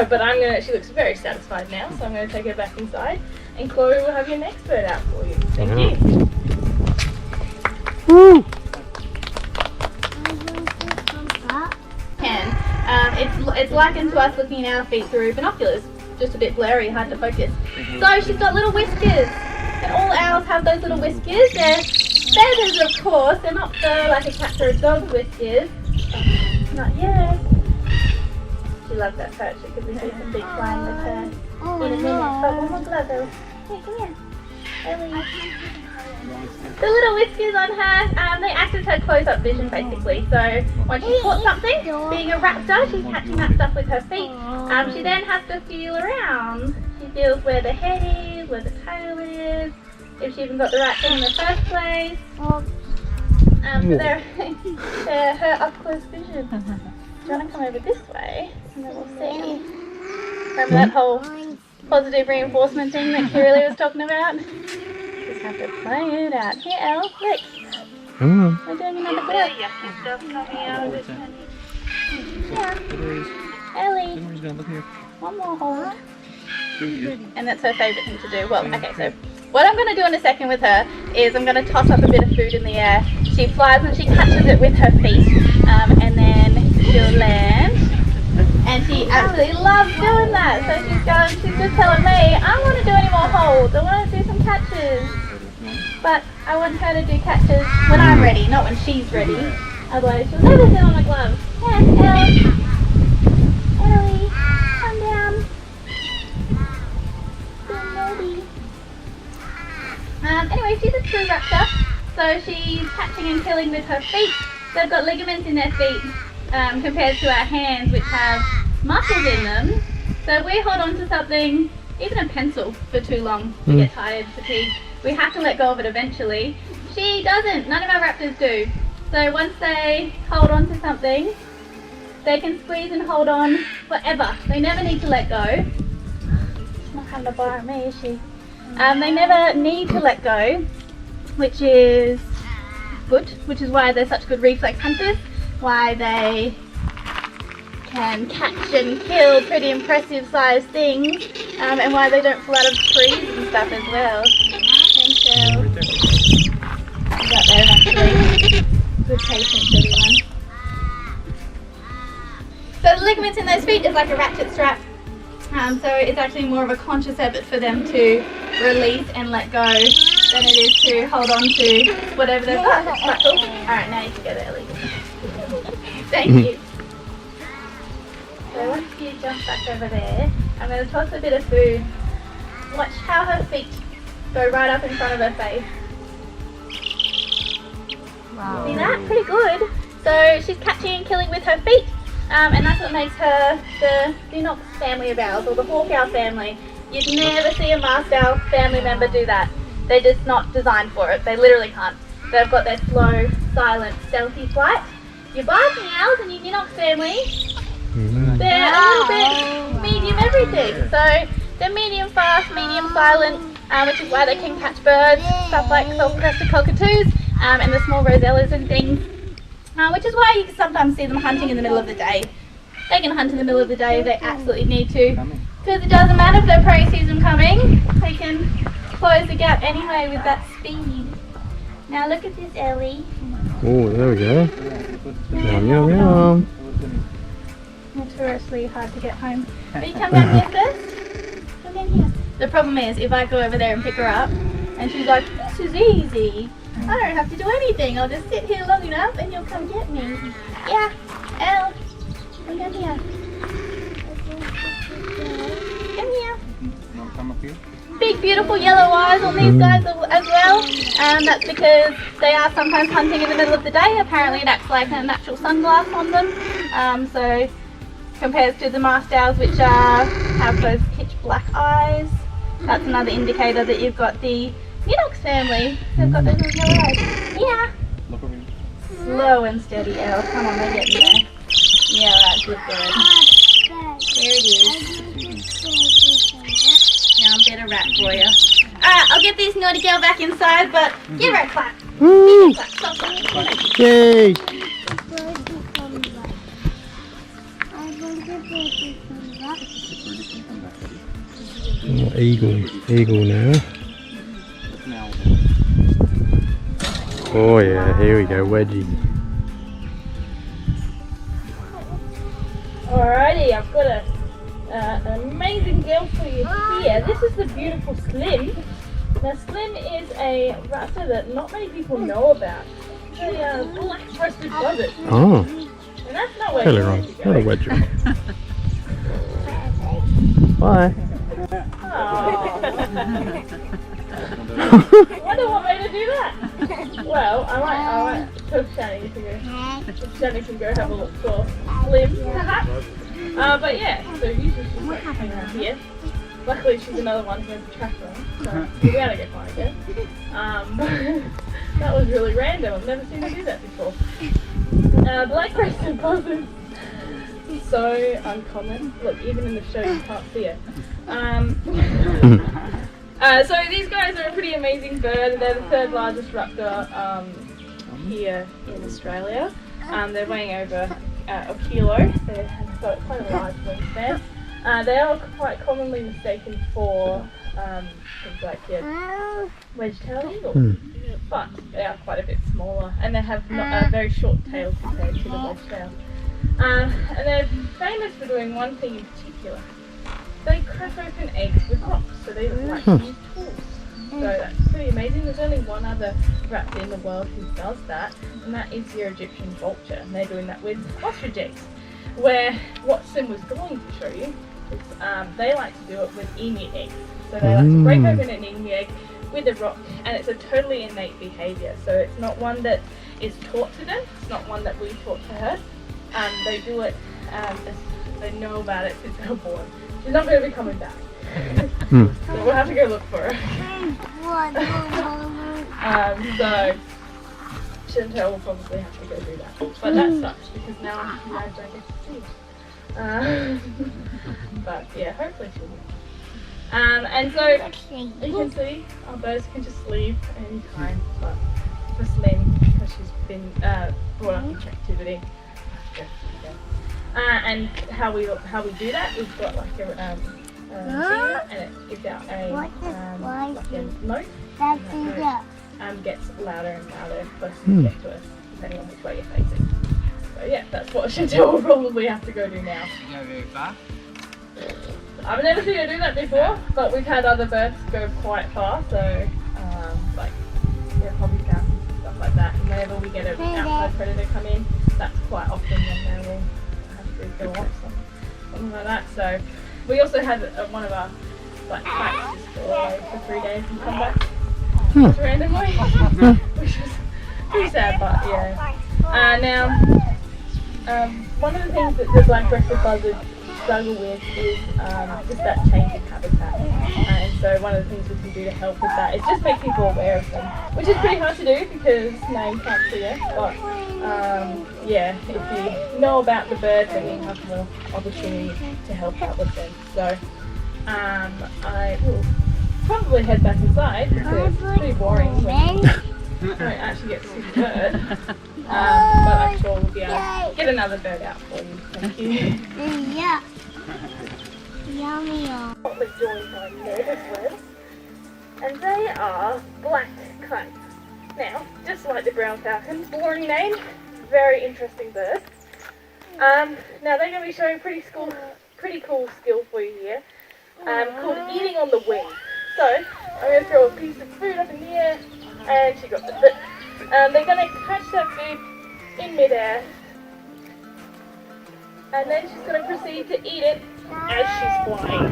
Speaker 3: But she looks very satisfied now, so I'm going to take her back inside. And Chloe will have your next bird out for you. Thank you.
Speaker 1: Woo!
Speaker 2: It's likened to us looking at our feet through binoculars. Just a bit blurry, hard to focus. So she's got little whiskers. And all owls have those little whiskers. They're feathers, of course. They're not fur like a cat or a dog's whiskers. Not yet. She loves that perch because we do some big flying with her in a minute. But one more glove, Ellie. Hey, come here. Ellie. The little whiskers on her, they act as her close-up vision basically. So when she caught something, being a raptor, she's catching that stuff with her feet. She then has to feel around. She feels where the head is, where the tail is, if she even got the right thing in the first place. So they're her up-close vision. Do you want to come over this way? And then we'll see. Remember that whole positive reinforcement thing that Kirili was talking about? Just have to play it out. Here, Elle, look. We're doing another glove. Stuff coming out of it. Yeah. Ellie.
Speaker 5: Look here.
Speaker 3: One more hold.
Speaker 2: And that's her favourite thing to do. Well, okay, so what I'm going to do in a second with her is I'm going to toss up a bit of food in the air. She flies and she catches it with her feet, and then she'll land. And she absolutely loves doing that. So she's just telling me, I want to do any more holds. I want to do some catches. But I want her to do catches when I'm ready, not when she's ready. Otherwise she'll never sit on a glove. Yes, Ellie, come down. Anyway, she's a true raptor, so she's catching and killing with her feet. They've got ligaments in their feet compared to our hands, which have muscles in them. So if we hold on to something, even a pencil, for too long, we get tired, fatigued. We have to let go of it eventually. She doesn't. None of our raptors do. So once they hold on to something, they can squeeze and hold on forever. They never need to let go. She's not having a bar at me, is she? They never need to let go, which is good, which is why they're such good reflex hunters, why they can catch and kill pretty impressive sized things, and why they don't fall out of trees and stuff as well. Thank you. You got there actually. Good patience, everyone. So the ligaments in those feet is like a ratchet strap. So it's actually more of a conscious effort for them to release and let go than it is to hold on to whatever they've got. It's quite cool. Alright, now you can go there, Ellie. Thank you. So once you jump back over there, I'm going to toss a bit of food. Watch how her feet go right up in front of her face. See that? Pretty good. So she's catching and killing with her feet. And that's what makes her the Dinox family of owls, or the hawk owl family. You'd never see a mast owl family member do that. They're just not designed for it. They literally can't. They've got their slow, silent, stealthy flight. Your barking owls and your Dinox family, they're a little bit medium everything. So they're medium fast, medium silent, which is why they can catch birds, stuff like self-crested cockatoos, and the small rosellas and things. Which is why you can sometimes see them hunting in the middle of the day. They can hunt in the middle of the day if they absolutely need to. Because it doesn't matter if their prey sees them coming, they can close the gap anyway with that speed. Now look at this, Ellie.
Speaker 1: Oh, there we go. Yum, yum, yum.
Speaker 2: Notoriously hard to get home. But you come down here first. Come down here. The problem is, if I go over there and pick her up, and she's like, this is easy. I don't have to do anything. I'll just sit here long enough and you'll come get me. Yeah, Elle. Come down here. Come here.
Speaker 5: Want to come up here?
Speaker 2: Big beautiful yellow eyes on these guys as well. That's because they are sometimes hunting in the middle of the day. Apparently it acts like a natural sunglass on them. So compared to the mast owls, which have those pitch black eyes, that's another indicator that you've got the Dinox family. They've got those little yellow eyes. Yeah.
Speaker 5: Look over here.
Speaker 2: Slow and steady, Elle. Come on, they're getting there. Yeah, right, good bird. There it is. Now I'm better rat for you. Alright, I'll get this naughty girl back inside, but give her a clap.
Speaker 1: Woo!
Speaker 2: Give her a clap. Stop, stop.
Speaker 1: Yay! Oh, eagle now.
Speaker 5: Now.
Speaker 1: Oh yeah, here we go, wedgie.
Speaker 3: Alrighty, I've got an amazing girl for you here. This is the beautiful Slim. Now Slim is a raptor that not many people know about. It's a black-breasted buzzard.
Speaker 1: Oh,
Speaker 3: And that's not where
Speaker 1: totally
Speaker 3: you
Speaker 1: wrong.
Speaker 3: need to
Speaker 1: Not a
Speaker 3: go.
Speaker 1: wedgie. Bye.
Speaker 3: Oh. I wonder what made her do that. Well, I might tell Shani to go. Shani can go have a look for Slim, perhaps. But yeah, so usually she's like hanging around here. Luckily, she's another one who has a tracker on, so we'll be able to get one again. That was really random. I've never seen her do that before. Black-breasted buzzards. So uncommon. Look, even in the show you can't see it. So these guys are a pretty amazing bird. They're the third largest raptor here in Australia. They're weighing over a kilo. They've got quite a large wingspan. They are quite commonly mistaken for things like your wedge-tailed eagle, but they are quite a bit smaller, and they have very short tails compared to the wedge-tail. And they're famous for doing one thing in particular. They crack open eggs with rocks, so they like to use tools. So that's pretty amazing. There's only one other raptor in the world who does that, and that is your Egyptian vulture. And they're doing that with ostrich eggs. Where what Sim was going to show you is they like to do it with emu eggs. So they like to break open an emu egg with a rock, and it's a totally innate behaviour. So it's not one that is taught to them. It's not one that we taught to her. They do it. They know about it since they were born. She's not going to be coming back. So we'll have to go look for her. So Chantel will probably have to go do that. But that sucks because now I'm glad I get to see. But yeah, hopefully she will. And so you can see our birds can just leave any time. But for Slim, because she's been brought up in captivity. And how we do that, we've got like a singer, and it gives out a like a note. And that note gets louder and louder the closer you get to us, depending on which way you're facing. So yeah, that's what Chantel will probably have to go do now.
Speaker 6: You go very far?
Speaker 3: I've never seen her do that before, but we've had other birds go quite far, so like hobby cows and stuff like that. And whenever we get an outside predator come in, that's quite often when they will have to go off, something like that. So we also had one of our black cats just go away for 3 days and come back just randomly, which was pretty sad, but yeah. One of the things that the black-breasted buzzards struggle with is just that change in habitat. And so one of the things we can do to help with that is just make people aware of them, which is pretty hard to do because you can't see it. But yeah, if you know about the bird, then you have more opportunity to help out with them. So I will probably head back inside because it's pretty boring when you don't actually get to see the bird. But I'm sure we'll be able to get another bird out for you. Thank you.
Speaker 4: Yeah. Yummy.
Speaker 3: What we're joined by nervous birds, and they are black kites. Now, just like the brown falcon, boring name, very interesting bird. Now they're going to be showing pretty cool skill for you here, called eating on the wing. So I'm going to throw a piece of food up in the air, and she got it. But they're going to catch that food in midair, and then she's going to proceed to eat it as she's flying.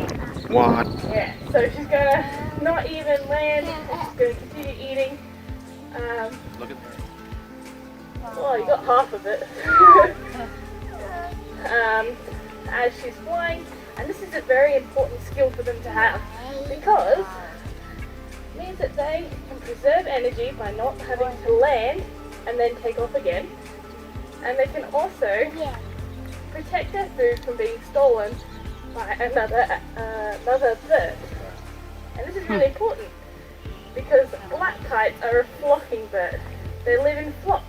Speaker 1: What?
Speaker 3: Yeah, so she's going to not even land, and she's going to continue eating.
Speaker 5: Look at that.
Speaker 3: Well, you got half of it. As she's flying, and this is a very important skill for them to have because it means that they can preserve energy by not having to land and then take off again, and they can also protect their food from being stolen by another bird. And this is really important because black kites are a flocking bird. They live in flocks.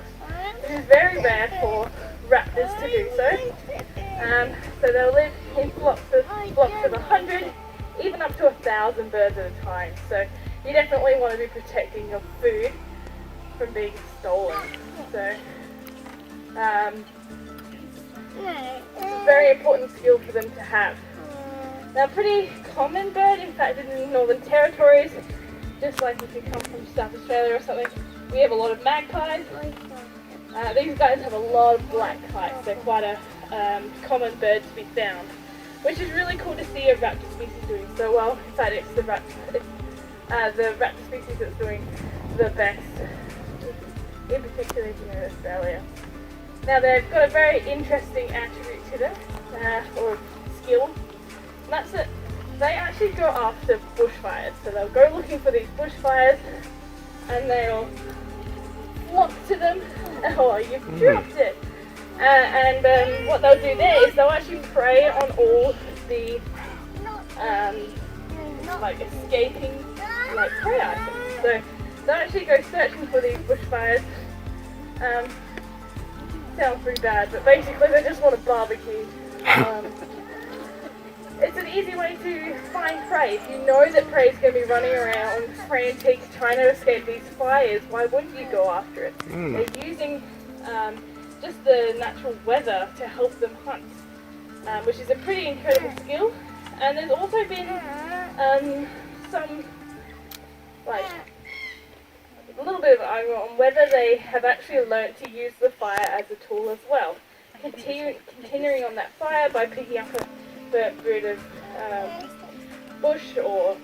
Speaker 3: It is very rare for raptors to do so. So they'll live in flocks of 100, even up to 1,000 birds at a time. So you definitely want to be protecting your food from being stolen. So it's a very important skill for them to have. Now, a pretty common bird, in fact, in the Northern Territories, just like if you come from South Australia or something, we have a lot of magpies. These guys have a lot of black kites. They're quite a common bird to be found, which is really cool to see a raptor species doing so well. In fact, it's the raptor species that's doing the best, in particular here in Australia. Now, they've got a very interesting attribute to them, or skill, and that's that they actually go after bushfires. So they'll go looking for these bushfires, and they'll flock to them. Oh, you've dropped it! And what they'll do there is they'll actually prey on all the like escaping like prey items. So they'll actually go searching for these bushfires. Sounds pretty bad, but basically they just want to barbecue. It's an easy way to find prey. If you know that prey is going to be running around frantic, trying to escape these fires, why wouldn't you go after it? They're using just the natural weather to help them hunt, which is a pretty incredible skill. And there's also been some, like, a little bit of argument on whether they have actually learnt to use the fire as a tool as well. Continuing on that fire by picking up a bit of bush or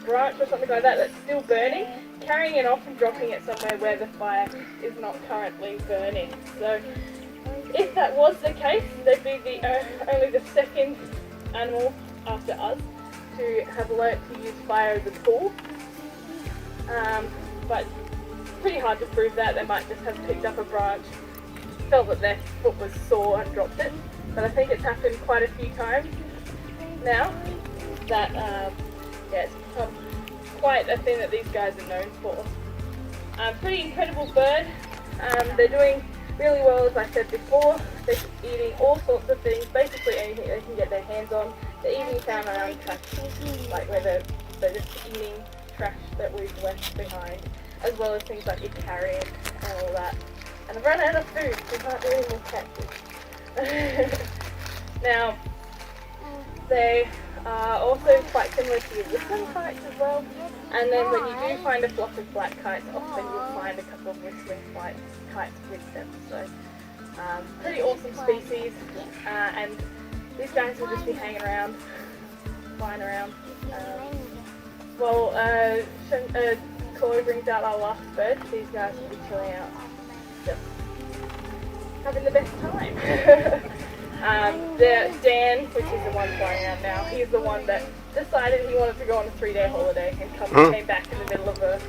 Speaker 3: branch or something like that that's still burning, carrying it off and dropping it somewhere where the fire is not currently burning. So if that was the case, they'd be only the second animal after us to have learnt to use fire as a tool. But it's pretty hard to prove that. They might just have picked up a branch, felt that their foot was sore and dropped it. But I think it's happened quite a few times now that it's become quite a thing that these guys are known for. Pretty incredible bird. They're doing really well, as I said before. They're eating all sorts of things, basically anything they can get their hands on. They're even found around trash, like where they're just eating trash that we've left behind, as well as things like carrion and all that. And I've run out of food, so we can't do any more catches. Now, they are also quite similar to your whistling kites as well. And then when you do find a flock of black kites, often you'll find a couple of whistling kites with them. So, pretty awesome species. And these guys will just be hanging around, flying around. Chloe brings out our last bird. These guys will be chilling out having the best time. Dan, which is the one flying out now, he's the one that decided he wanted to go on a 3-day holiday and came back in the middle of a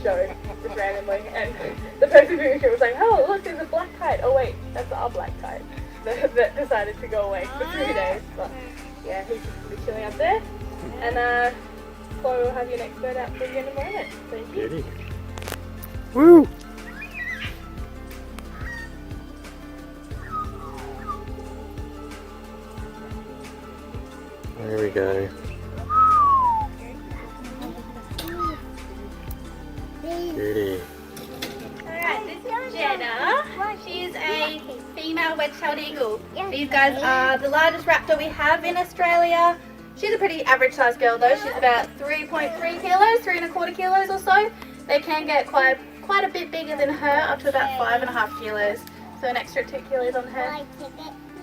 Speaker 3: show just randomly, and the person who was like, oh look, there's a black kite. Oh wait, that's our black kite that decided to go away for 3 days. But yeah, he's just gonna be chilling up there, and Chloe will have your next bird out for you in a moment. Thank you.
Speaker 1: Woo! There we go. Beauty.
Speaker 2: Alright, this is Jenna. She's a female wedge-tailed eagle. These guys are the largest raptor we have in Australia. She's a pretty average sized girl though. She's about 3.3 kilos, 3.25 kilos or so. They can get quite a bit bigger than her, up to about 5.5 kilos. So an extra 2 kilos on her.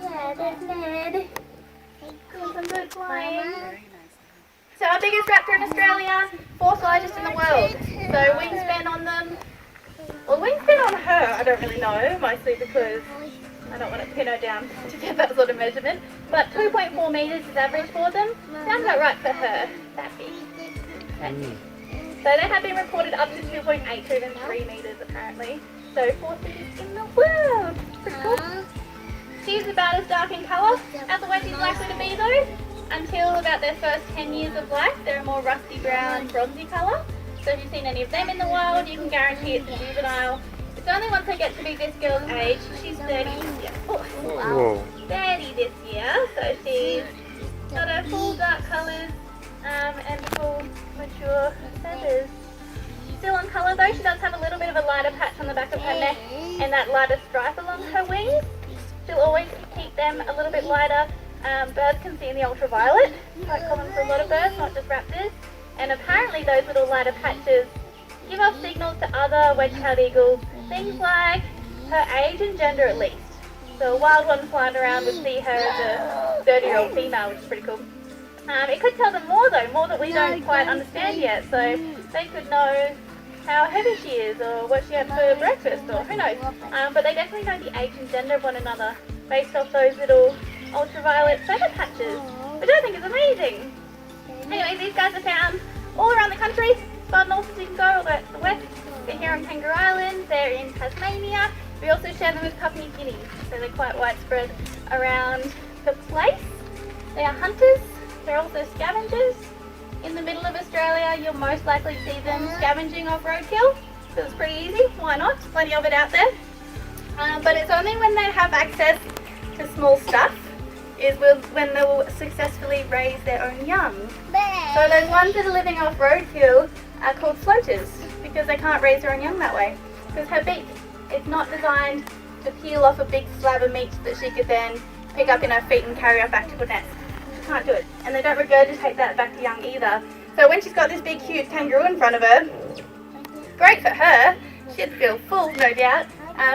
Speaker 2: Yeah, there's Ned. Some good flying. So our biggest raptor in Australia, 4th largest in the world. So wingspan on them, well, wingspan on her I don't really know, mostly because I don't want to pin her down to get that sort of measurement. But 2.4 meters is average for them. Sounds about right for her. That big. That big. So they have been reported up to 2.8 to even 3 meters apparently. So 4th biggest in the world. Pretty cool. She's about as dark in colour as the wedge is likely to be though. Until about their first 10 years of life, they're a more rusty brown, bronzy colour. So if you've seen any of them in the wild, you can guarantee it's a juvenile. It's only once they get to be this girl's age. She's 30 this year. Oh, wow. 30 this year, so she's got her full dark colours and full mature feathers. Still on colour though, she does have a little bit of a lighter patch on the back of her neck and that lighter stripe along her wings. She'll always keep them a little bit lighter. Birds can see in the ultraviolet, quite common for a lot of birds, not just raptors. And apparently those little lighter patches give off signals to other wedge-tailed eagles, things like her age and gender at least. So a wild one flying around would see her as a 30-year-old female, which is pretty cool. It could tell them more though, more that we don't quite understand yet. So they could know how heavy she is or what she had for breakfast or who knows. But they definitely know the age and gender of one another based off those little ultraviolet feather patches, which I think is amazing. Anyway, these guys are found all around the country, as far north as you can go, all the way to the west. They're here on Kangaroo Island, they're in Tasmania. We also share them with Papua New Guinea, so they're quite widespread around the place. They are hunters, they're also scavengers. In the middle of Australia, you'll most likely see them scavenging off roadkill, so it's pretty easy, why not? Plenty of it out there. But it's only when they have access to small stuff is when they will successfully raise their own young. So those ones that are living off roadkill are called floaters because they can't raise their own young that way. Because her beak is not designed to peel off a big slab of meat that she could then pick up in her feet and carry her back to her nest. She can't do it. And they don't regurgitate that back to young either. So when she's got this big huge kangaroo in front of her, great for her, she'd feel full no doubt,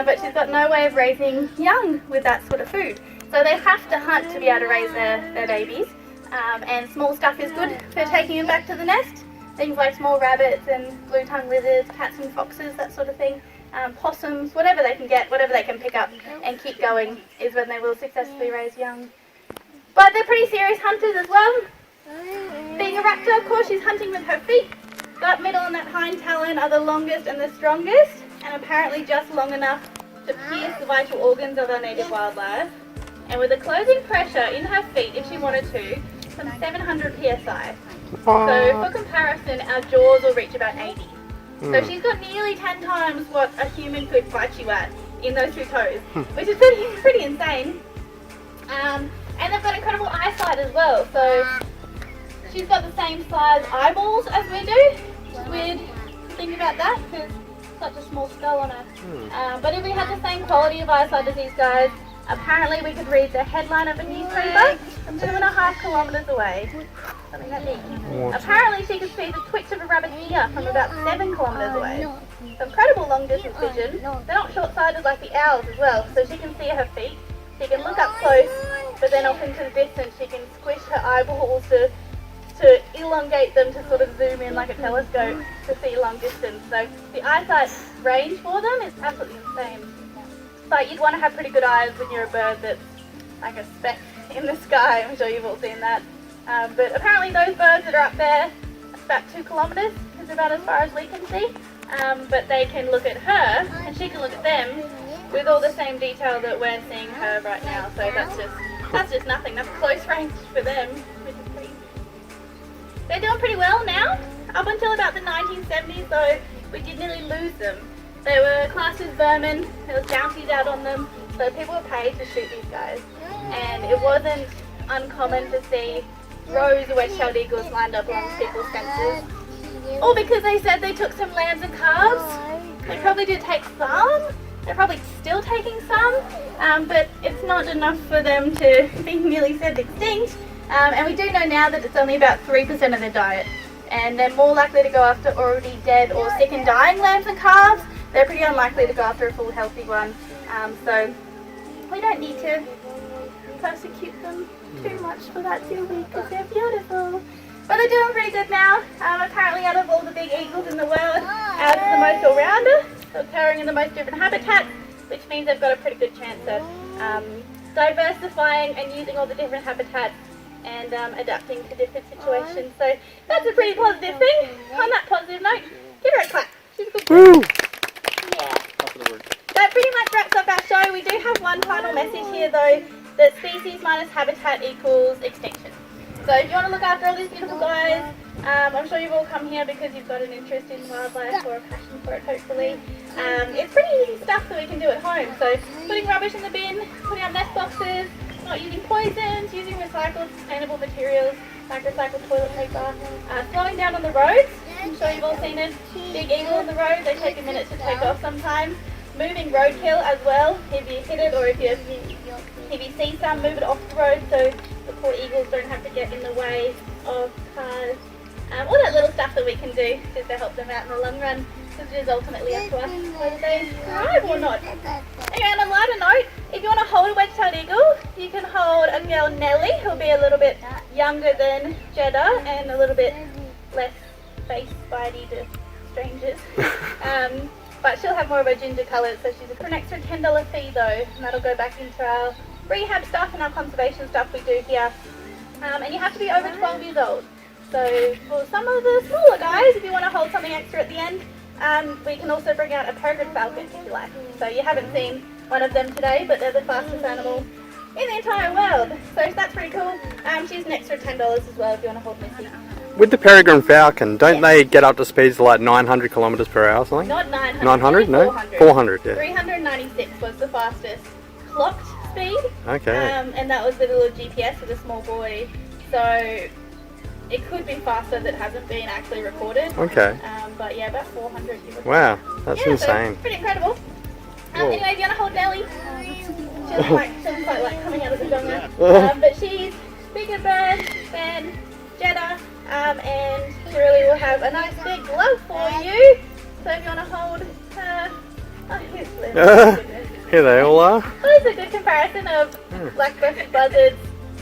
Speaker 2: but she's got no way of raising young with that sort of food. So they have to hunt to be able to raise their babies, and small stuff is good for taking them back to the nest. Things like small rabbits and blue-tongued lizards, cats and foxes, that sort of thing. Possums, whatever they can get, whatever they can pick up and keep going is when they will successfully raise young. But they're pretty serious hunters as well. Being a raptor, of course, she's hunting with her feet. That middle and that hind talon are the longest and the strongest, and apparently just long enough to pierce the vital organs of our native wildlife. And with a closing pressure in her feet, if she wanted to, some 700 psi. So for comparison, our jaws will reach about 80. So she's got nearly 10 times what a human could bite you at in those two toes, which is pretty insane. And they've got incredible eyesight as well. So she's got the same size eyeballs as we do. It's weird to think about that because such a small skull on her. But if we had the same quality of eyesight as these guys, apparently we could read the headline of a newspaper from 2.5 kilometres away. Something that big. Apparently she could see the twitch of a rabbit's ear from about 7 kilometres away. So incredible long distance vision. They're not short-sighted like the owls as well, so she can see her feet. She can look up close, but then off into the distance she can squish her eyeballs to elongate them to sort of zoom in like a telescope to see long distance. So the eyesight range for them is absolutely insane. but you'd want to have pretty good eyes when you're a bird that's like a speck in the sky. I'm sure you've all seen that. But apparently those birds that are up there, it's about 2 kilometres, is about as far as we can see. But they can look at her and she can look at them with all the same detail that we're seeing her right now. So that's just nothing. That's close range for them, which is pretty. They're doing pretty well now. Up until about the 1970s though, we did nearly lose them. They were classed as vermin, there was bounties out on them, so people were paid to shoot these guys. And it wasn't uncommon to see rows of wedge-tailed eagles lined up along people's fences. All because they said they took some lambs and calves. They probably did take some, they're probably still taking some, but it's not enough for them to be nearly said extinct. And we do know now that it's only about 3% of their diet. And they're more likely to go after already dead or sick and dying lambs and calves. They're pretty unlikely to go after a full healthy one. So we don't need to persecute them too much for that, do we? Because they're beautiful. But they're doing pretty good now. Apparently out of all the big eagles in the world, ours is the most all-rounder. So occurring in the most different habitats, which means they've got a pretty good chance of diversifying and using all the different habitats and adapting to different situations. So that's a pretty positive thing. On that positive note, give her a clap. She's a good girl. Yeah. That pretty much wraps up our show. We do have one final message here though, that species minus habitat equals extinction. So if you want to look after all these beautiful guys, I'm sure you've all come here because you've got an interest in wildlife or a passion for it hopefully. It's pretty easy stuff that we can do at home. So putting rubbish in the bin, putting up nest boxes, not using poisons, using recycled sustainable materials like recycled toilet paper, slowing down on the roads. I'm sure you've all seen it. Big eagle on the road, they take a minute to take off sometimes. Moving roadkill as well. If you hit it or if you see some, move it off the road so the poor eagles don't have to get in the way of cars. All that little stuff that we can do just to help them out in the long run, because it is ultimately up to us whether they thrive or not. Anyway, on a lighter note, if you want to hold a wedge-tailed eagle, you can hold a girl Nelly, who'll be a little bit younger than Jeddah and a little bit less face spidey to strangers. But she'll have more of a ginger colour, so she's an extra $10 fee though, and that'll go back into our rehab stuff and our conservation stuff we do here. And you have to be over 12 years old. So for some of the smaller guys, if you want to hold something extra at the end, we can also bring out a peregrine falcon if you like. So you haven't seen one of them today, but they're the fastest animal in the entire world. So that's pretty cool. She's an extra $10 as well if you want to hold Missy.
Speaker 1: With the peregrine falcon, don't they get up to speeds of like 900 kilometres per hour or something?
Speaker 2: Not 900.
Speaker 1: 900? No?
Speaker 2: 400.
Speaker 1: 400, yeah.
Speaker 2: 396 was the fastest clocked speed.
Speaker 1: Okay.
Speaker 2: And that was with a little GPS with a small buoy. So it could be faster that hasn't been actually recorded.
Speaker 1: Okay.
Speaker 2: But yeah, about 400.
Speaker 1: Wow, that's insane.
Speaker 2: So pretty incredible. Anyway, if you want to hold Nelly, she doesn't quite like coming out of the jungle. But she's bigger bird than Jeddah. And she really will have a nice big glove for you. So if you want to hold her, oh, here's Liz.
Speaker 1: Here they all are.
Speaker 2: Well, it's a good comparison of black-breasted buzzards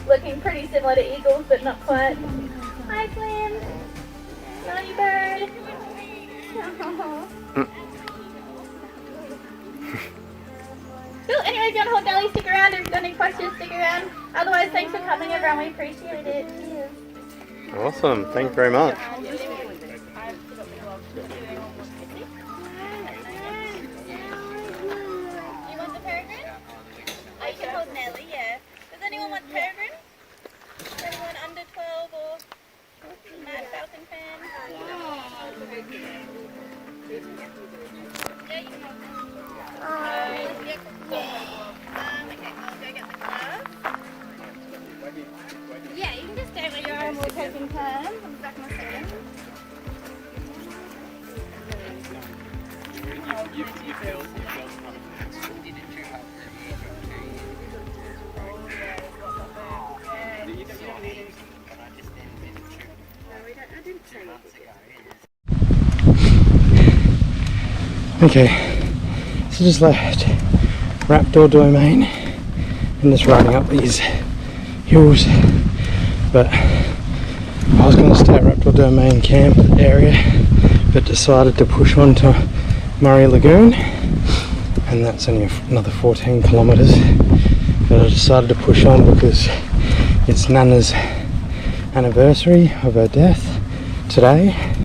Speaker 2: looking pretty similar to eagles, but not quite. Hi, Slim. Naughty bird. Cool. Anyway, if you want to hold Nelly, stick around. If you've got any questions, stick around. Otherwise, thanks for coming, everyone. We appreciate it. Cheers.
Speaker 1: Awesome. Thank you very much.
Speaker 2: You want the peregrine? Oh, you can hold Nelly, yeah. Does anyone want peregrine? Anyone under 12 or mad falcon fan? Yeah, you can hold Nelly. Okay, I'll go get the glove. Yeah, you can just stay where you are and we'll take in turns. I'll be back in a second.
Speaker 1: Okay, so just left Raptor Domain and just riding up these hills, but I was going to stay at Raptor Domain camp area but decided to push on to Murray Lagoon. and that's only another 14 kilometers. But I decided to push on because it's Nana's anniversary of her death today,